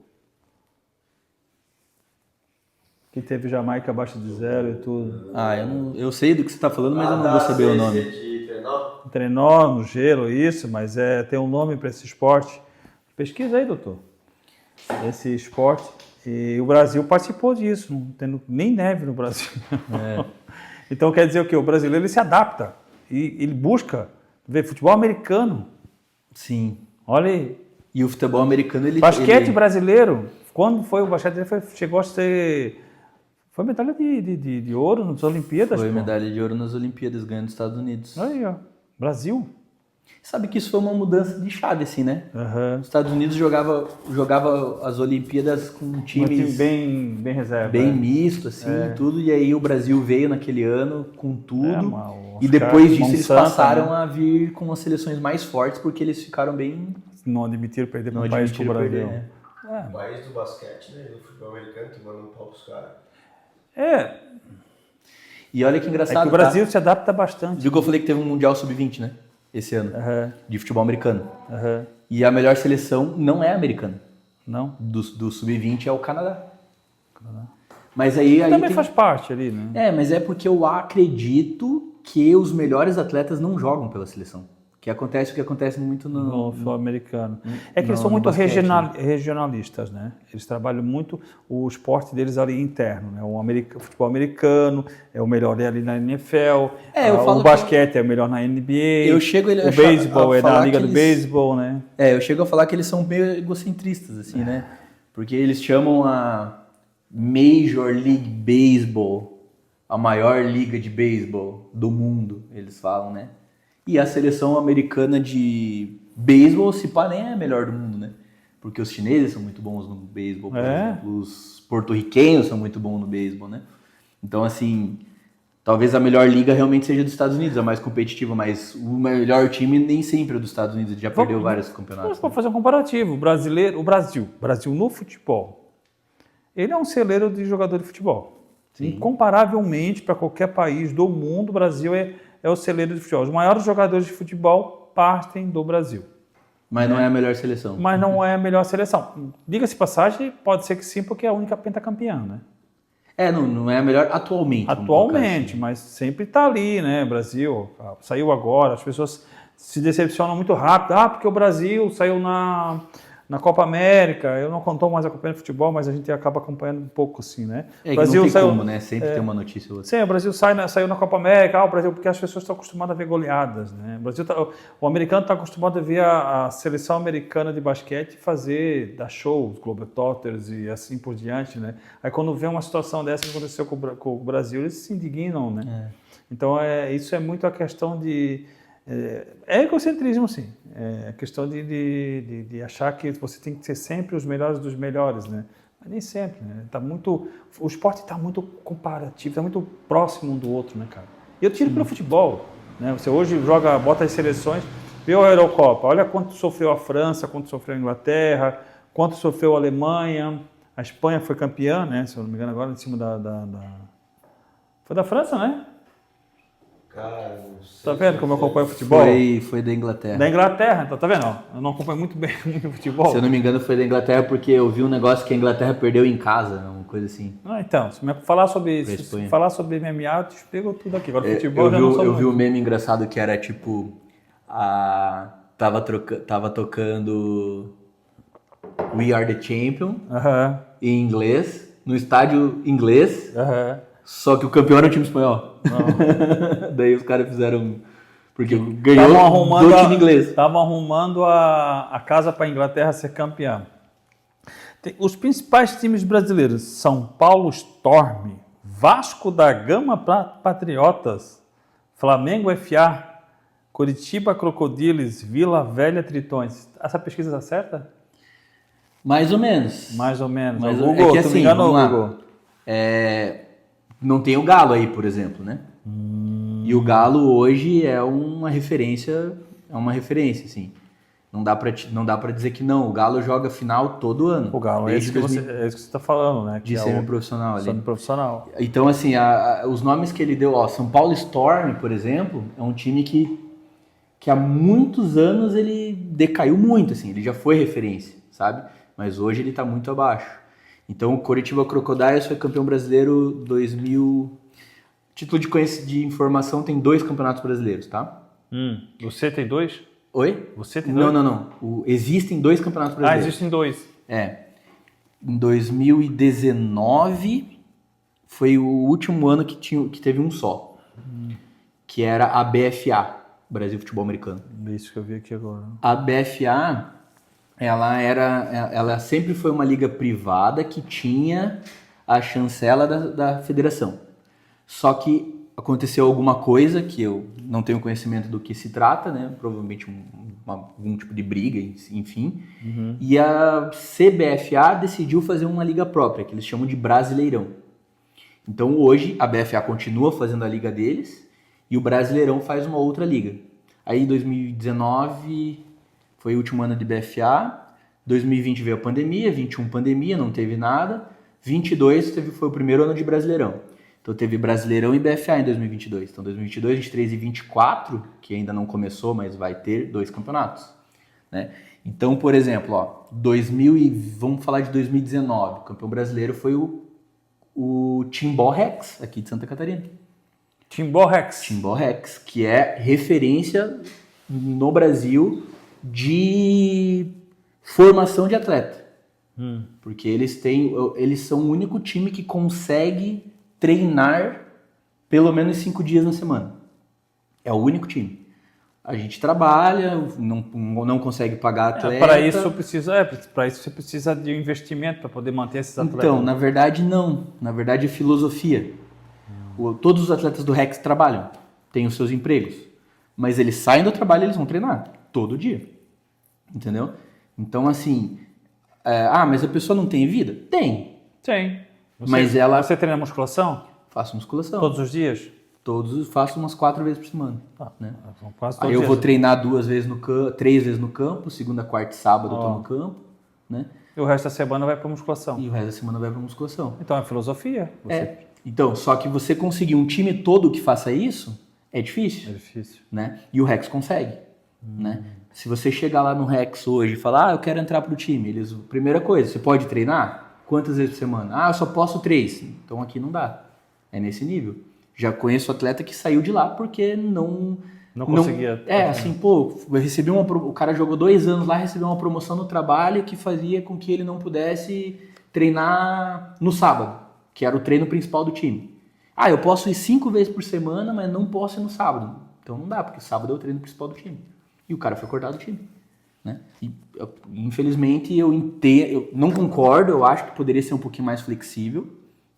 Que teve Jamaica abaixo de 0 e tudo. Eu sei do que você está falando, mas eu não vou saber o nome. Trenó no gelo, isso, mas tem um nome para esse esporte. Pesquisa aí, doutor. Esse esporte. E o Brasil participou disso, não tendo nem neve no Brasil. Então quer dizer o quê? O brasileiro ele se adapta e ele busca ver futebol americano. Sim. Olha aí. E o futebol americano, Basquete brasileiro, quando foi o basquete, chegou a ser... Foi medalha de ouro nas Olimpíadas. Foi medalha de ouro nas Olimpíadas, ganhando dos Estados Unidos. Aí, ó. Brasil. Sabe que isso foi uma mudança de chave, assim, né? Uhum. Os Estados Unidos jogava as Olimpíadas com times bem reserva. bem misto, assim, tudo. E aí o Brasil veio naquele ano com tudo. Mas e depois disso eles Monsanto, passaram a vir com as seleções mais fortes, porque eles ficaram bem... Não admitiram perder para Não um país como o admitiram Brasil. perder, né? O país do basquete, né? Do futebol americano, tomando um pau pros caras. E olha que engraçado, que o Brasil se adapta bastante. Viu que eu falei que teve um Mundial Sub-20, né? Esse ano, de futebol americano. E a melhor seleção não é americana. Não? Do Sub-20 é o Canadá. Mas aí também faz parte ali, né? Mas é porque eu acredito que os melhores atletas não jogam pela seleção. Que acontece o que acontece muito No futebol americano. É que eles são no muito basquete, regionalistas, né? Eles trabalham muito o esporte deles ali interno, né? O futebol americano é o melhor ali na NFL, o basquete é o melhor na NBA, o beisebol é na liga do beisebol, né? Eu chego a falar que eles são meio egocentristas, assim, né? Porque eles chamam a Major League Baseball a maior liga de beisebol do mundo, eles falam, né? E a seleção americana de beisebol, se pá, nem é a melhor do mundo, né? Porque os chineses são muito bons no beisebol, por exemplo. Os porto-riquenhos são muito bons no beisebol, né? Então, assim, talvez a melhor liga realmente seja dos Estados Unidos, a mais competitiva, mas o melhor time nem sempre é dos Estados Unidos, ele já perdeu vários campeonatos. Vamos fazer um comparativo. O Brasil no futebol, ele é um celeiro de jogador de futebol. Sim. Incomparavelmente, para qualquer país do mundo, o Brasil é o celeiro de futebol. Os maiores jogadores de futebol partem do Brasil. Mas não é a melhor seleção. Mas não é a melhor seleção. Diga-se passagem, pode ser que sim, porque é a única pentacampeã, né? Não é a melhor atualmente. Atualmente, mas sempre está ali, né? Brasil saiu agora, as pessoas se decepcionam muito rápido. Porque o Brasil saiu na Copa América, eu não contou mais acompanhando futebol, mas a gente acaba acompanhando um pouco assim, né? O Brasil não tem como, né? Sempre tem uma notícia ou outra. Sim, o Brasil saiu na Copa América, o Brasil, porque as pessoas estão acostumadas a ver goleadas, né? O americano está acostumado a ver a seleção americana de basquete dar shows, Globetrotters e assim por diante, né? Aí quando vê uma situação dessa que aconteceu com o Brasil, eles se indignam, né? Então isso é muito a questão de... É egocentrismo, sim. É questão de achar que você tem que ser sempre os melhores dos melhores, né? Mas nem sempre, né? O esporte está muito comparativo, está muito próximo um do outro, né, cara? E eu tiro pelo futebol, né? Você hoje bota as seleções, vê a Eurocopa, olha quanto sofreu a França, quanto sofreu a Inglaterra, quanto sofreu a Alemanha, a Espanha foi campeã, né? Se eu não me engano agora, em cima Foi da França, né? Cara, não sei. Tá vendo como eu acompanho futebol? Foi da Inglaterra. Da Inglaterra, então, tá vendo? Eu não acompanho muito bem muito futebol. Se eu não me engano, foi da Inglaterra porque eu vi um negócio que a Inglaterra perdeu em casa, uma coisa assim. Então, se falar sobre MMA, eu te explico tudo aqui. Agora, futebol eu vi um meme engraçado que era tipo... Tava tocando We Are The Champion em inglês no estádio inglês, só que o campeão era o time espanhol. Daí os caras fizeram... Porque ganhou do time inglês. Estavam arrumando a casa para a Inglaterra ser campeã. Os principais times brasileiros: São Paulo Storm, Vasco da Gama Patriotas, Flamengo FA, Coritiba Crocodiles, Vila Velha Tritões. Essa pesquisa está certa? Mais ou menos. Mais ou menos. Mas, o Google, é que, tu assim, me enganou, vamos lá. Google. Não tem o Galo aí, por exemplo, né? E o Galo hoje é uma referência, assim. Não dá pra dizer que não. O Galo joga final todo ano. O Galo é isso que você está falando, né? De semi-profissional ali. Semi-profissional. Então, assim, os nomes que ele deu, São Paulo Storm, por exemplo, é um time que há muitos anos ele decaiu muito, assim. Ele já foi referência, sabe? Mas hoje ele tá muito abaixo. Então, o Coritiba Crocodiles foi campeão brasileiro 2000... Título de informação, tem 2 campeonatos brasileiros, tá? Você tem 2? Oi? Você tem 2? Não. Existem 2 campeonatos brasileiros. Existem 2. Em 2019 foi o último ano que teve um só. Que era a BFA, Brasil Futebol Americano. Isso que eu vi aqui agora. A BFA, ela sempre foi uma liga privada que tinha a chancela da federação. Só que aconteceu alguma coisa que eu não tenho conhecimento do que se trata, né? Provavelmente algum tipo de briga, enfim. E a CBFA decidiu fazer uma liga própria, que eles chamam de Brasileirão. Então hoje a BFA continua fazendo a liga deles e o Brasileirão faz uma outra liga. Aí 2019 foi o último ano de BFA, 2020 veio a pandemia, 21 pandemia, não teve nada, 22 foi o primeiro ano de Brasileirão. Então teve Brasileirão e BFA em 2022. Então 2022, 23 e 24, que ainda não começou, mas vai ter 2 campeonatos, né? Então, por exemplo, vamos falar de 2019. O campeão brasileiro foi o Timbó Rex, aqui de Santa Catarina. Timbó Rex, que é referência no Brasil de formação de atleta. Porque eles são o único time que consegue treinar pelo menos 5 dias na semana. É o único time. A gente trabalha, não consegue pagar atleta. Para isso você precisa de um investimento para poder manter esses atletas. Então, na verdade, não. Na verdade, é filosofia. Todos os atletas do Rex trabalham, têm os seus empregos. Mas eles saem do trabalho e eles vão treinar todo dia. Entendeu? Então, assim... mas a pessoa não tem vida? Tem. Você treina musculação? Faço musculação. Todos os dias? Faço umas 4 vezes por semana. Né? Quase Aí eu vou treinar 3 vezes no campo, segunda, quarta e sábado eu tô no campo, né? E o resto da semana vai para musculação. Então é filosofia. Então, só que você conseguir um time todo que faça isso é difícil. Né? E o Rex consegue. Né? Se você chegar lá no Rex hoje e falar, eu quero entrar pro time, primeira coisa, você pode treinar? Quantas vezes por semana? Eu só posso 3. Então aqui não dá. É nesse nível. Já conheço atleta que saiu de lá porque não conseguia. O cara jogou 2 anos lá, recebeu uma promoção no trabalho que fazia com que ele não pudesse treinar no sábado, que era o treino principal do time. Eu posso ir 5 vezes por semana, mas não posso ir no sábado. Então não dá, porque sábado é o treino principal do time. E o cara foi cortado do time. Né? E, infelizmente eu não concordo, eu acho que poderia ser um pouquinho mais flexível,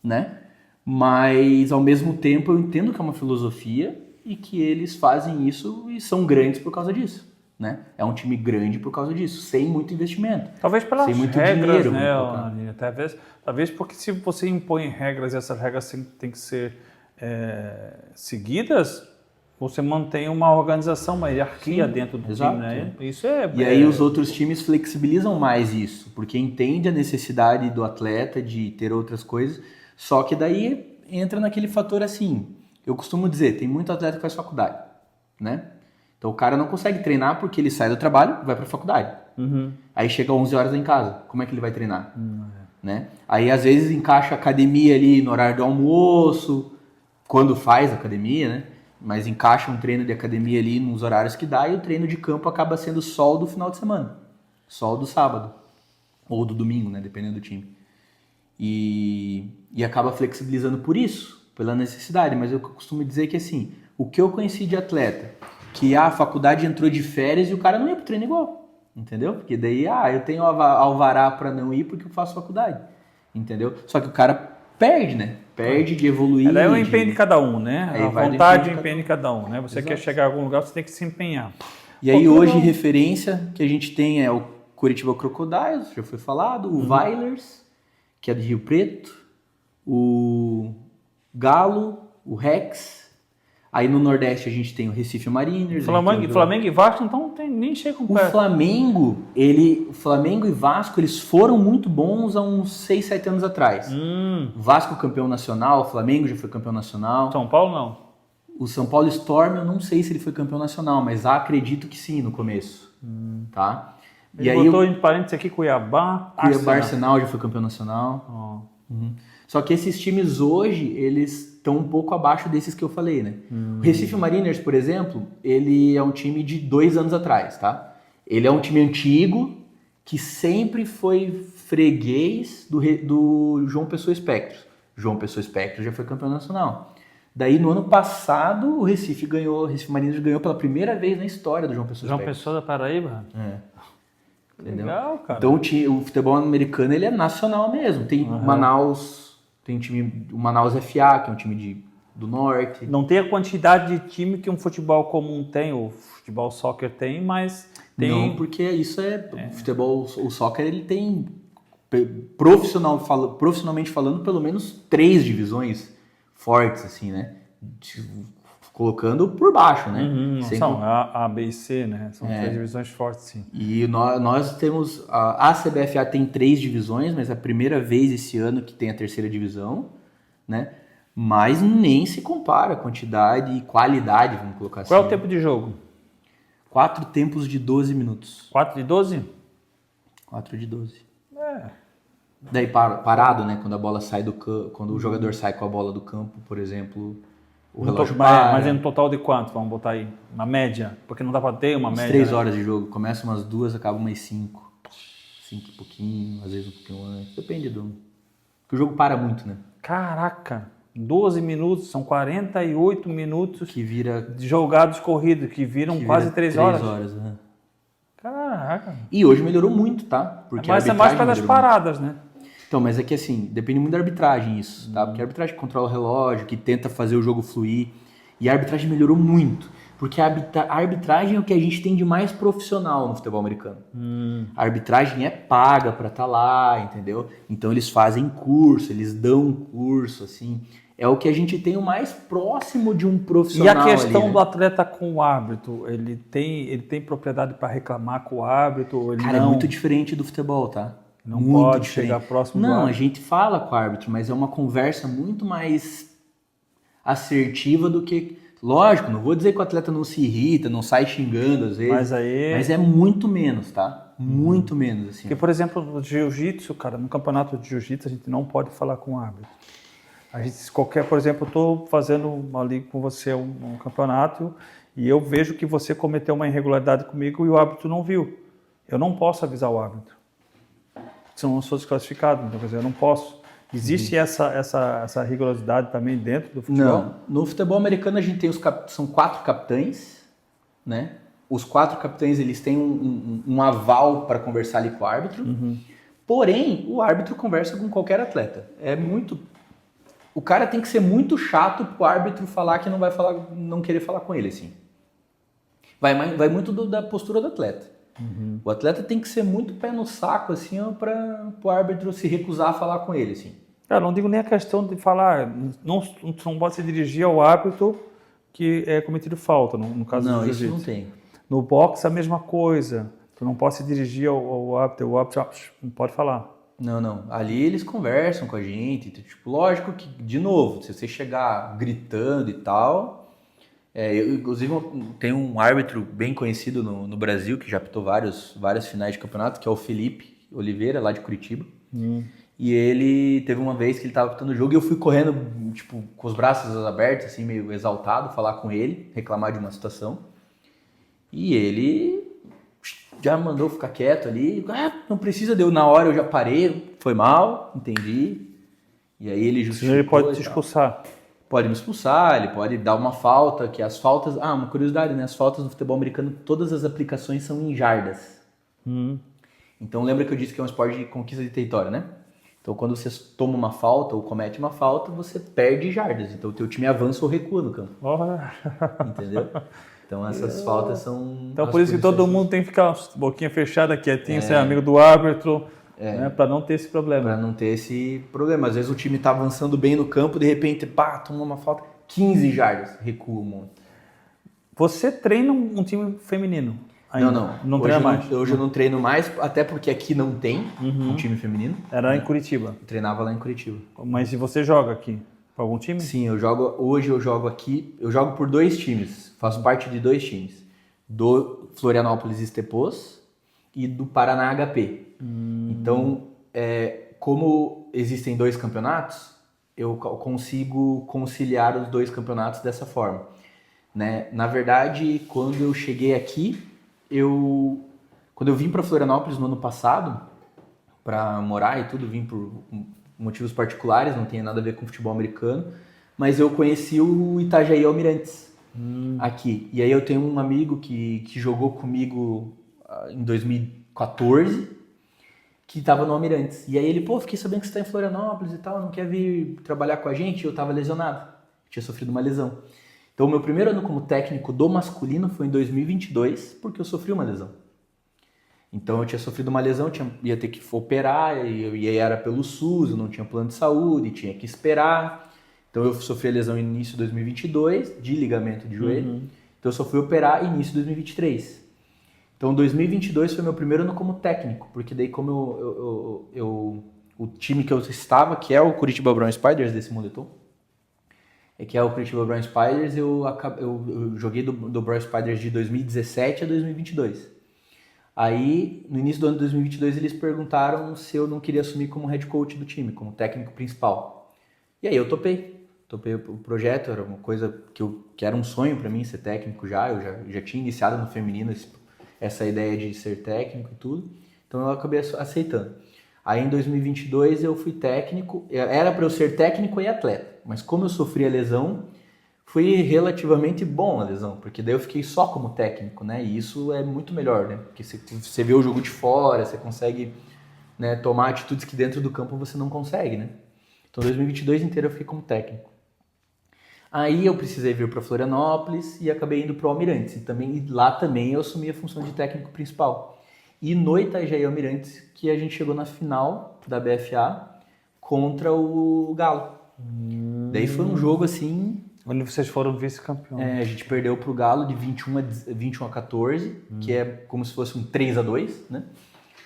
né? Mas ao mesmo tempo eu entendo que é uma filosofia e que eles fazem isso e são grandes por causa disso, né? É um time grande por causa disso, sem muito investimento, talvez pelas sem muito regras, dinheiro, né? Talvez porque se você impõe regras e essas regras têm que ser seguidas, você mantém uma organização, uma hierarquia dentro do time, né? E aí os outros times flexibilizam mais isso, porque entende a necessidade do atleta de ter outras coisas, só que daí entra naquele fator assim, eu costumo dizer, tem muito atleta que faz faculdade, né? Então o cara não consegue treinar porque ele sai do trabalho e vai pra faculdade. Aí chega 11 horas em casa, como é que ele vai treinar? Né? Aí às vezes encaixa a academia ali no horário do almoço, quando faz academia, né? Mas encaixa um treino de academia ali nos horários que dá e o treino de campo acaba sendo sol do final de semana. Sol do sábado. Ou do domingo, né? Dependendo do time. e acaba flexibilizando por isso, pela necessidade. Mas eu costumo dizer que assim, o que eu conheci de atleta, que a faculdade entrou de férias e o cara não ia pro treino igual, entendeu? Porque daí, eu tenho alvará para não ir porque eu faço faculdade, entendeu? Só que o cara perde, né? Perde de evoluir. É o empenho de cada um, né? Aí A vai do vontade e o empenho de empenho de cada um, né? Você Exato. quer chegar a algum lugar, você tem que se empenhar. E aí Pô, hoje bom. referência que a gente tem é o Curitiba Crocodiles, já foi falado, o Vailers, que é do Rio Preto, o Galo, o Rex. Aí no Nordeste a gente tem o Recife Mariners. Flamengo e Vasco, então tem, nem chega com O Flamengo, o Flamengo e Vasco, eles foram muito bons há uns 6, 7 anos atrás. Vasco campeão nacional, o Flamengo já foi campeão nacional. São Paulo não. O São Paulo Storm, eu não sei se ele foi campeão nacional, mas acredito que sim no começo, tá? Ele botou em parênteses aqui Cuiabá, Cuiabá Arsenal já foi campeão nacional. Só que esses times hoje, eles estão um pouco abaixo desses que eu falei, né? O Recife Mariners, por exemplo, ele é um time de 2 anos atrás, tá? Ele é um time antigo que sempre foi freguês do João Pessoa Espectro. João Pessoa Espectro já foi campeão nacional. Daí, no ano passado, o Recife Mariners ganhou pela primeira vez na história do João Pessoa João Espectro. Pessoa da Paraíba? Entendeu? Legal, cara. Então o futebol americano ele é nacional mesmo. Tem Manaus, tem o Manaus FA, que é um time do norte. Não tem a quantidade de time que um futebol comum tem, o futebol soccer tem, mas tem... Não, porque isso o futebol, o soccer, ele tem, profissionalmente falando, pelo menos 3 divisões fortes, assim, né? Colocando por baixo, né? São A, B e C, né? São 3 divisões fortes, sim. E nós temos... A CBFA tem 3 divisões, mas é a primeira vez esse ano que tem a 3ª divisão, né? Mas nem se compara a quantidade e qualidade, vamos colocar assim. Qual é o tempo de jogo? 4 tempos de 12 minutos. 4 de 12? 4 de 12. Daí parado, né? Quando a bola sai do campo, quando o jogador sai com a bola do campo, por exemplo, o relógio para. Mas é no total de quanto? Vamos botar aí. Uma média? Porque não dá pra ter uma média. 3 horas de jogo. Começa umas 2, acaba umas 5. 5 e pouquinho, às vezes um pouquinho antes. Depende porque o jogo para muito, né? Caraca! 12 minutos, são 48 minutos Que vira... de jogados corridos, que viram quase 3 horas. 3 horas, né? Caraca! E hoje melhorou muito, tá? Porque Mas a é mais arbitragem pelas melhorou muito. paradas, né? Então, mas é que assim, depende muito da arbitragem isso, tá? Porque a arbitragem controla o relógio, que tenta fazer o jogo fluir. E a arbitragem melhorou muito. Porque a arbitragem é o que a gente tem de mais profissional no futebol americano. A arbitragem é paga pra estar lá, entendeu? Então eles fazem curso, eles dão curso, assim. É o que a gente tem o mais próximo de um profissional. E a questão ali, né? do atleta com o árbitro, ele tem propriedade para reclamar com o árbitro? Ou ele Cara, não, é muito diferente do futebol, tá? não muito pode diferente. chegar próximo do Não, a árbitro? gente fala com o árbitro, mas é uma conversa muito mais assertiva do que... Lógico, não vou dizer que o atleta não se irrita, não sai xingando às vezes, mas é muito menos, tá? Muito menos, assim. Porque, por exemplo, no jiu-jitsu, cara, no campeonato de jiu-jitsu a gente não pode falar com o árbitro. A gente, por exemplo, eu estou fazendo ali com você um campeonato e eu vejo que você cometeu uma irregularidade comigo e o árbitro não viu. Eu não posso avisar o árbitro. Se eu não sou desclassificado, então, quer dizer, eu não posso. Existe essa rigorosidade também dentro do futebol? Não. No futebol americano a gente tem são 4 capitães, né? Os 4 capitães eles têm um aval para conversar ali com o árbitro. Porém, o árbitro conversa com qualquer atleta. O cara tem que ser muito chato pro árbitro falar que não querer falar com ele, assim. Vai muito da postura do atleta. O atleta tem que ser muito pé no saco, assim, para o árbitro se recusar a falar com ele, assim. Cara, não digo nem a questão de falar, não pode se dirigir ao árbitro que é cometido falta, no caso do jiu-jitsu. Isso não tem. No boxe a mesma coisa, tu não pode se dirigir ao árbitro, o árbitro não pode falar. Não. Ali eles conversam com a gente, tipo, lógico que, de novo, se você chegar gritando e tal... inclusive, tem um árbitro bem conhecido no Brasil, que já apitou várias finais de campeonato, que é o Felipe Oliveira, lá de Curitiba. E ele teve uma vez que ele estava apitando o jogo e eu fui correndo, tipo, com os braços abertos, assim, meio exaltado, falar com ele, reclamar de uma situação. E ele já mandou ficar quieto ali. Não precisa, na hora eu já parei, foi mal, entendi. E aí ele Senão justificou. ele pode e te tal. expulsar. Pode me expulsar, ele pode dar uma falta, que as faltas... Ah, uma curiosidade, né? As faltas no futebol americano, todas as aplicações são em jardas. Então lembra que eu disse que é um esporte de conquista de território, né? Então quando você toma uma falta ou comete uma falta, você perde jardas. Então o teu time avança ou recua no campo, entendeu? Então essas faltas são... Então as por isso que todo posições mundo tem que ficar boquinha fechada, quietinho, ser amigo do árbitro, né, para não ter esse problema. Pra não ter esse problema. Às vezes o time tá avançando bem no campo, de repente, pá, toma uma falta, 15 jardas, recua um monte. Você treina um time feminino ainda? Não Hoje treina mais? Hoje eu não treino mais, até porque aqui não tem um time feminino. Era em Curitiba. Eu treinava lá em Curitiba. Mas se você joga aqui para algum time? Sim, hoje eu jogo aqui, eu jogo por 2 times, faço parte de 2 times. Do Florianópolis Estepos e do Paraná HP. Então, como existem 2 campeonatos, eu consigo conciliar os 2 campeonatos dessa forma. Né? Na verdade, quando eu cheguei aqui, quando eu vim para Florianópolis no ano passado, para morar e tudo, vim por motivos particulares, não tem nada a ver com futebol americano, mas eu conheci o Itajaí Almirantes aqui. E aí eu tenho um amigo que jogou comigo em 2014, que estava no Almirantes. E aí ele, fiquei sabendo que você está em Florianópolis e tal, não quer vir trabalhar com a gente? Eu estava lesionado, tinha sofrido uma lesão. Então, o meu primeiro ano como técnico do masculino foi em 2022, porque eu sofri uma lesão. Então, eu tinha sofrido uma lesão, ia ter que operar, e aí era pelo SUS, eu não tinha plano de saúde, tinha que esperar. Então, eu sofri a lesão no início de 2022, de ligamento de joelho. Então, eu só fui operar início de 2023. Então, 2022 foi meu primeiro ano como técnico, porque daí como o time que eu estava, que é o Curitiba Brown Spiders desse moletom, que é o Curitiba Brown Spiders, eu joguei do Brown Spiders de 2017 a 2022. Aí, no início do ano de 2022, eles perguntaram se eu não queria assumir como head coach do time, como técnico principal. E aí eu topei o projeto, era uma coisa que era um sonho para mim ser técnico já, eu já tinha iniciado no feminino essa ideia de ser técnico e tudo, então eu acabei aceitando. Aí em 2022 eu fui técnico, era para eu ser técnico e atleta, mas como eu sofri a lesão, foi relativamente bom a lesão, porque daí eu fiquei só como técnico, né? E isso é muito melhor, né? Porque você vê o jogo de fora, você consegue, né, tomar atitudes que dentro do campo você não consegue, né? Então 2022 inteiro eu fiquei como técnico. Aí eu precisei vir para Florianópolis e acabei indo para o Almirantes. E lá também eu assumi a função de técnico principal. E no Itajaí Almirantes, que a gente chegou na final da BFA contra o Galo. Daí foi um jogo assim... Onde vocês foram vice-campeão. A gente perdeu pro Galo de 21 a 14, que é como se fosse um 3-2, né?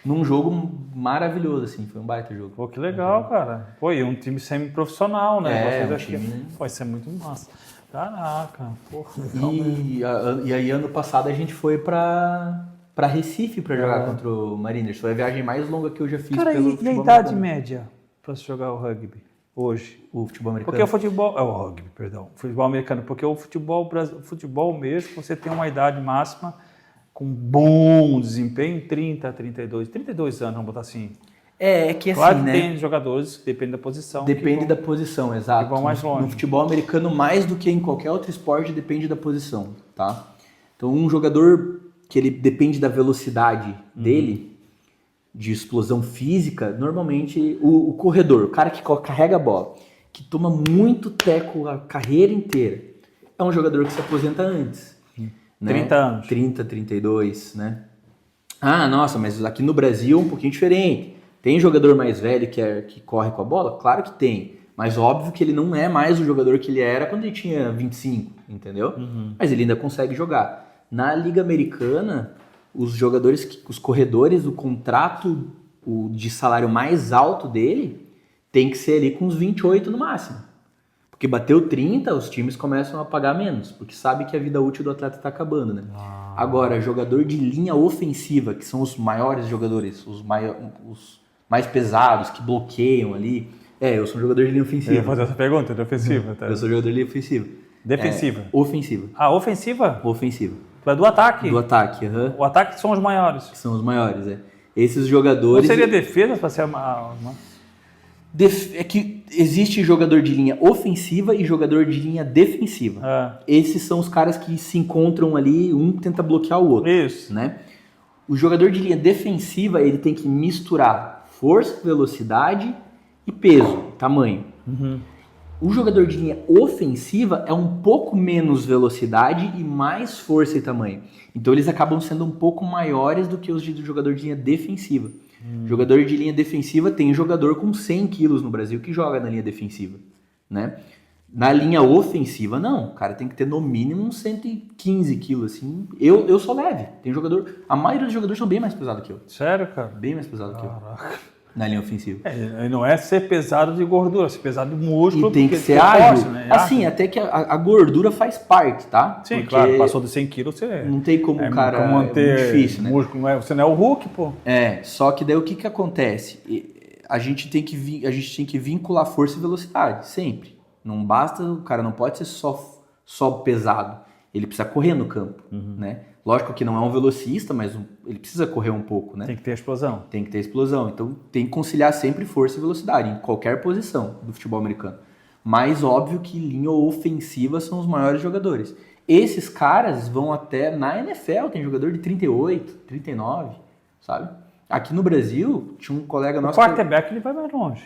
Num jogo maravilhoso, assim, foi um baita jogo. Pô, que legal, cara. Pô, e um time semi-profissional, né? Vocês acham que... Pô, isso é muito massa. Caraca, pô, legal. E aí ano passado a gente foi pra Recife pra jogar contra o Mariners. Foi a viagem mais longa que eu já fiz cara, pelo futebol. futebol E a idade americano. média pra se jogar o rugby hoje? O futebol americano? Porque o futebol... o rugby, perdão. O futebol americano. Porque o futebol mesmo, você tem uma idade máxima com bom desempenho, 30, 32 anos, vamos botar assim. É que assim, claro que né? tem jogadores, depende da posição. Depende da posição, exato. que vão mais longe. No futebol americano, mais do que em qualquer outro esporte, depende da posição, tá? Então, um jogador que ele depende da velocidade dele, de explosão física, normalmente o corredor, o cara que carrega a bola, que toma muito teco a carreira inteira, é um jogador que se aposenta antes. 30 anos. 30, 32, né? Ah, nossa, mas aqui no Brasil é um pouquinho diferente. Tem jogador mais velho que corre com a bola? Claro que tem. Mas óbvio que ele não é mais o jogador que ele era quando ele tinha 25, entendeu? Mas ele ainda consegue jogar. Na Liga Americana, os corredores, o contrato de salário mais alto dele tem que ser ali com uns 28 no máximo. Porque bateu 30, os times começam a pagar menos, porque sabe que a vida útil do atleta está acabando, né? Agora, jogador de linha ofensiva, que são os maiores jogadores, os mais pesados, que bloqueiam ali. Eu sou um jogador de linha ofensiva. Eu ia fazer essa pergunta, de ofensiva. Tá? Eu sou jogador de linha ofensiva. Defensiva? Ofensiva. Ah, ofensiva? Ofensiva. Tu é do ataque? Do ataque, aham. O ataque são os maiores. Que são os maiores, Esses jogadores... Não seria defesa para ser uma... É que existe jogador de linha ofensiva e jogador de linha defensiva. Esses são os caras que se encontram ali, um tenta bloquear o outro. Isso. Né? O jogador de linha defensiva, ele tem que misturar força, velocidade e peso, tamanho. O jogador de linha ofensiva é um pouco menos velocidade e mais força e tamanho. Então eles acabam sendo um pouco maiores do que os do jogador de linha defensiva. Jogador de linha defensiva tem jogador com 100 quilos no Brasil que joga na linha defensiva, né? Na linha ofensiva, não. O cara tem que ter no mínimo uns 115 quilos, assim. Eu sou leve. Tem jogador... A maioria dos jogadores são bem mais pesados que eu. Sério, cara? Bem mais pesado que eu. Caraca. Na linha ofensiva. Não é ser pesado de gordura, ser pesado de músculo. E tem que ser ágil. ágil. Né? Assim, até que a gordura faz parte, tá? Sim, porque claro. Passou de 100 quilos, você... Não tem como o cara... Como manter é muito difícil, né? músculo. Você não é o Hulk, pô. Só que daí o que acontece? A gente tem que vincular força e velocidade, sempre. Não basta, o cara não pode ser só pesado. Ele precisa correr no campo, né? Lógico que não é um velocista, mas ele precisa correr um pouco, né? Tem que ter explosão. Tem que ter explosão. Então tem que conciliar sempre força e velocidade, em qualquer posição do futebol americano. Mas óbvio que linha ofensiva são os maiores jogadores. Esses caras vão até... Na NFL tem jogador de 38, 39, sabe? Aqui no Brasil, tinha um colega nosso... O quarterback ele vai mais longe.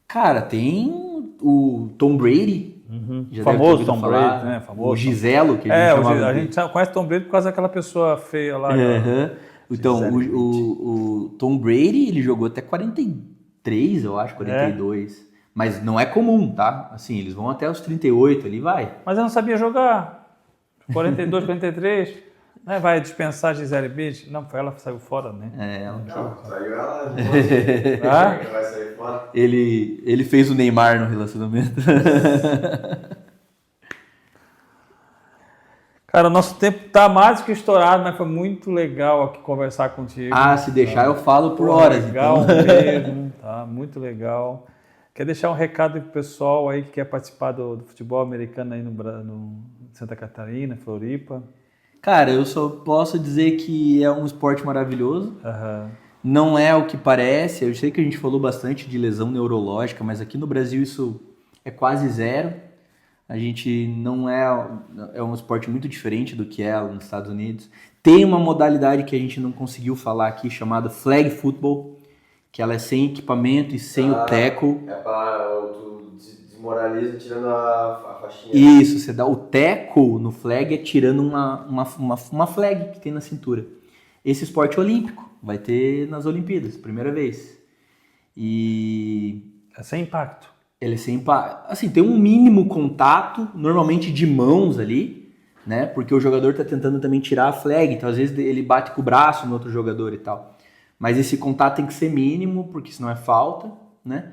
Cara, tem o Tom Brady... Já famoso Tom Brady, né? Famoso. O Giselo, que a gente conhece Tom Brady por causa daquela pessoa feia lá. Então, o Tom Brady, ele jogou até 43, eu acho, 42. Mas não é comum, tá? Assim, eles vão até os 38, ali vai. Mas eu não sabia jogar. 42, 43. Né? Vai dispensar a Gisele Bündchen? Não, foi ela que saiu fora, né? Não, saiu ela. Vai sair fora. Ele fez o Neymar no relacionamento. Cara, o nosso tempo tá mais do que estourado, mas foi muito legal aqui conversar contigo. Se deixar eu falo por horas. Legal mesmo, tá? Muito legal. Quer deixar um recado pro pessoal aí que quer participar do futebol americano aí no Santa Catarina, Floripa? Cara, eu só posso dizer que é um esporte maravilhoso. Não é o que parece. Eu sei que a gente falou bastante de lesão neurológica, mas aqui no Brasil isso é quase zero. A gente não é um esporte muito diferente do que é nos Estados Unidos. Tem uma modalidade que a gente não conseguiu falar aqui, chamada flag football, que ela é sem equipamento e sem o tackle. É para tu desmoraliza tirando a faixinha. Isso, você dá o tackle no flag, é tirando uma flag que tem na cintura. Esse esporte olímpico vai ter nas Olimpíadas, primeira vez. E... é sem impacto. Ele é sem impacto. Assim, tem um mínimo contato, normalmente de mãos ali, né? Porque o jogador tá tentando também tirar a flag, então às vezes ele bate com o braço no outro jogador e tal. Mas esse contato tem que ser mínimo, porque senão é falta, né?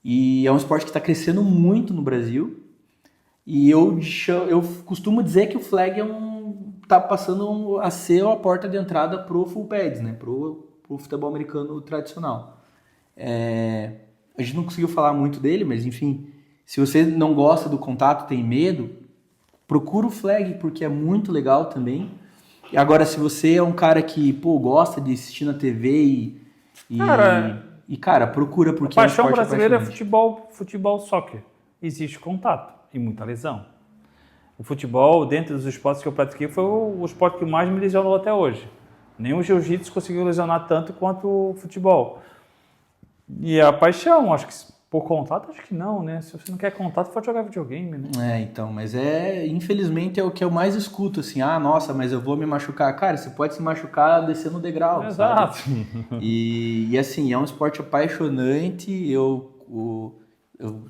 E é um esporte que está crescendo muito no Brasil. E eu costumo dizer que o flag tá passando a ser a porta de entrada pro full pads, né? Pro futebol americano tradicional. A gente não conseguiu falar muito dele, mas enfim, se você não gosta do contato, tem medo, procura o flag, porque é muito legal também. E agora, se você é um cara que, gosta de assistir na TV cara, procura, porque a paixão brasileira é futebol soccer. Existe contato e muita lesão. O futebol, dentro dos esportes que eu pratiquei, foi o esporte que mais me lesionou até hoje. Nem o jiu-jitsu conseguiu lesionar tanto quanto o futebol. E a paixão, acho que por contato, acho que não, né? Se você não quer contato, pode jogar videogame, né? Então, mas infelizmente é o que eu mais escuto, assim, nossa, mas eu vou me machucar. Cara, você pode se machucar descendo o degrau, exato. Sabe? E assim, é um esporte apaixonante. Eu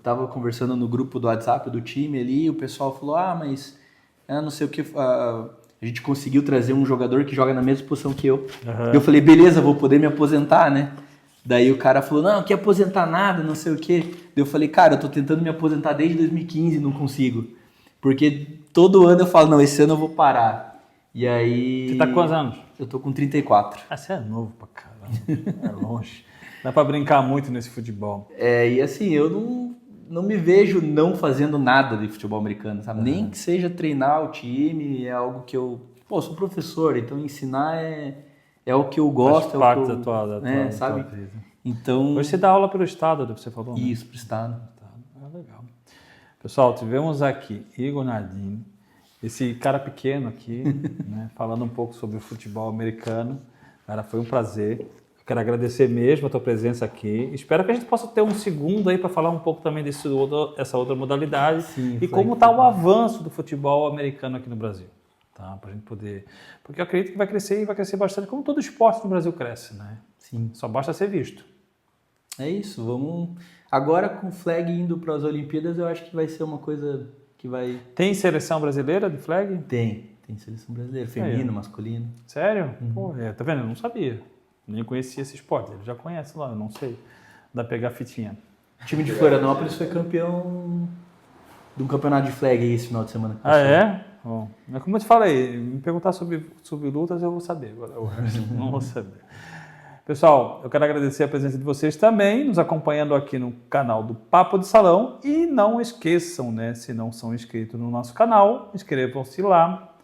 tava conversando no grupo do WhatsApp do time ali, e o pessoal falou, mas não sei o que, a gente conseguiu trazer um jogador que joga na mesma posição que eu. Eu falei, beleza, vou poder me aposentar, né? Daí o cara falou, não quer aposentar nada, não sei o quê. Daí eu falei, cara, eu tô tentando me aposentar desde 2015 e não consigo. Porque todo ano eu falo, não, esse ano eu vou parar. E aí... Você tá com quantos anos? Eu tô com 34. Você é novo pra caramba, é longe. Dá pra brincar muito nesse futebol. E assim, eu não me vejo não fazendo nada de futebol americano, sabe? Nem que seja treinar o time, é algo que eu... sou professor, então ensinar é o que eu gosto. Faz parte da tua sabe? vida. Então, Hoje você dá aula pelo estado, você falou, né? isso, pro estado. Legal. Pessoal, tivemos aqui Igor Nardini, esse cara pequeno aqui, né, falando um pouco sobre o futebol americano. Cara, foi um prazer. Eu quero agradecer mesmo a tua presença aqui. Espero que a gente possa ter um segundo aí para falar um pouco também dessa outra modalidade. Sim, e como está o avanço do futebol americano aqui no Brasil. Tá? Para a gente poder... Porque eu acredito que vai crescer e vai crescer bastante, como todo esporte no Brasil cresce, né? Sim. Só basta ser visto. É isso, vamos... Agora com o flag indo para as Olimpíadas, eu acho que vai ser uma coisa que vai... Tem seleção brasileira de flag? Tem seleção brasileira, feminino, masculino. Sério? Pô, tá vendo? Eu não sabia. Nem conhecia esse esporte. Ele já conhece lá, eu não sei. Dá pra pegar a fitinha. O time de Florianópolis foi campeão de um campeonato de flag aí esse final de semana. Ah, é? Bom, mas como eu te falei, me perguntar sobre lutas eu vou saber. Agora eu não vou saber. Pessoal, eu quero agradecer a presença de vocês também, nos acompanhando aqui no canal do Papo de Salão. E não esqueçam, né, se não são inscritos no nosso canal, inscrevam-se lá.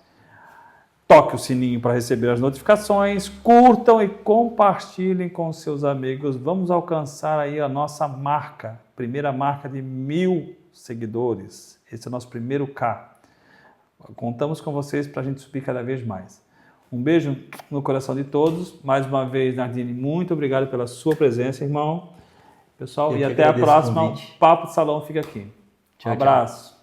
Toque o sininho para receber as notificações, curtam e compartilhem com seus amigos. Vamos alcançar aí a nossa marca, primeira marca de 1000 seguidores. Esse é o nosso primeiro K. Contamos com vocês para a gente subir cada vez mais. Um beijo no coração de todos. Mais uma vez, Nardini, muito obrigado pela sua presença, irmão. Pessoal, e até a próxima. O Papo de Salão fica aqui. Um abraço.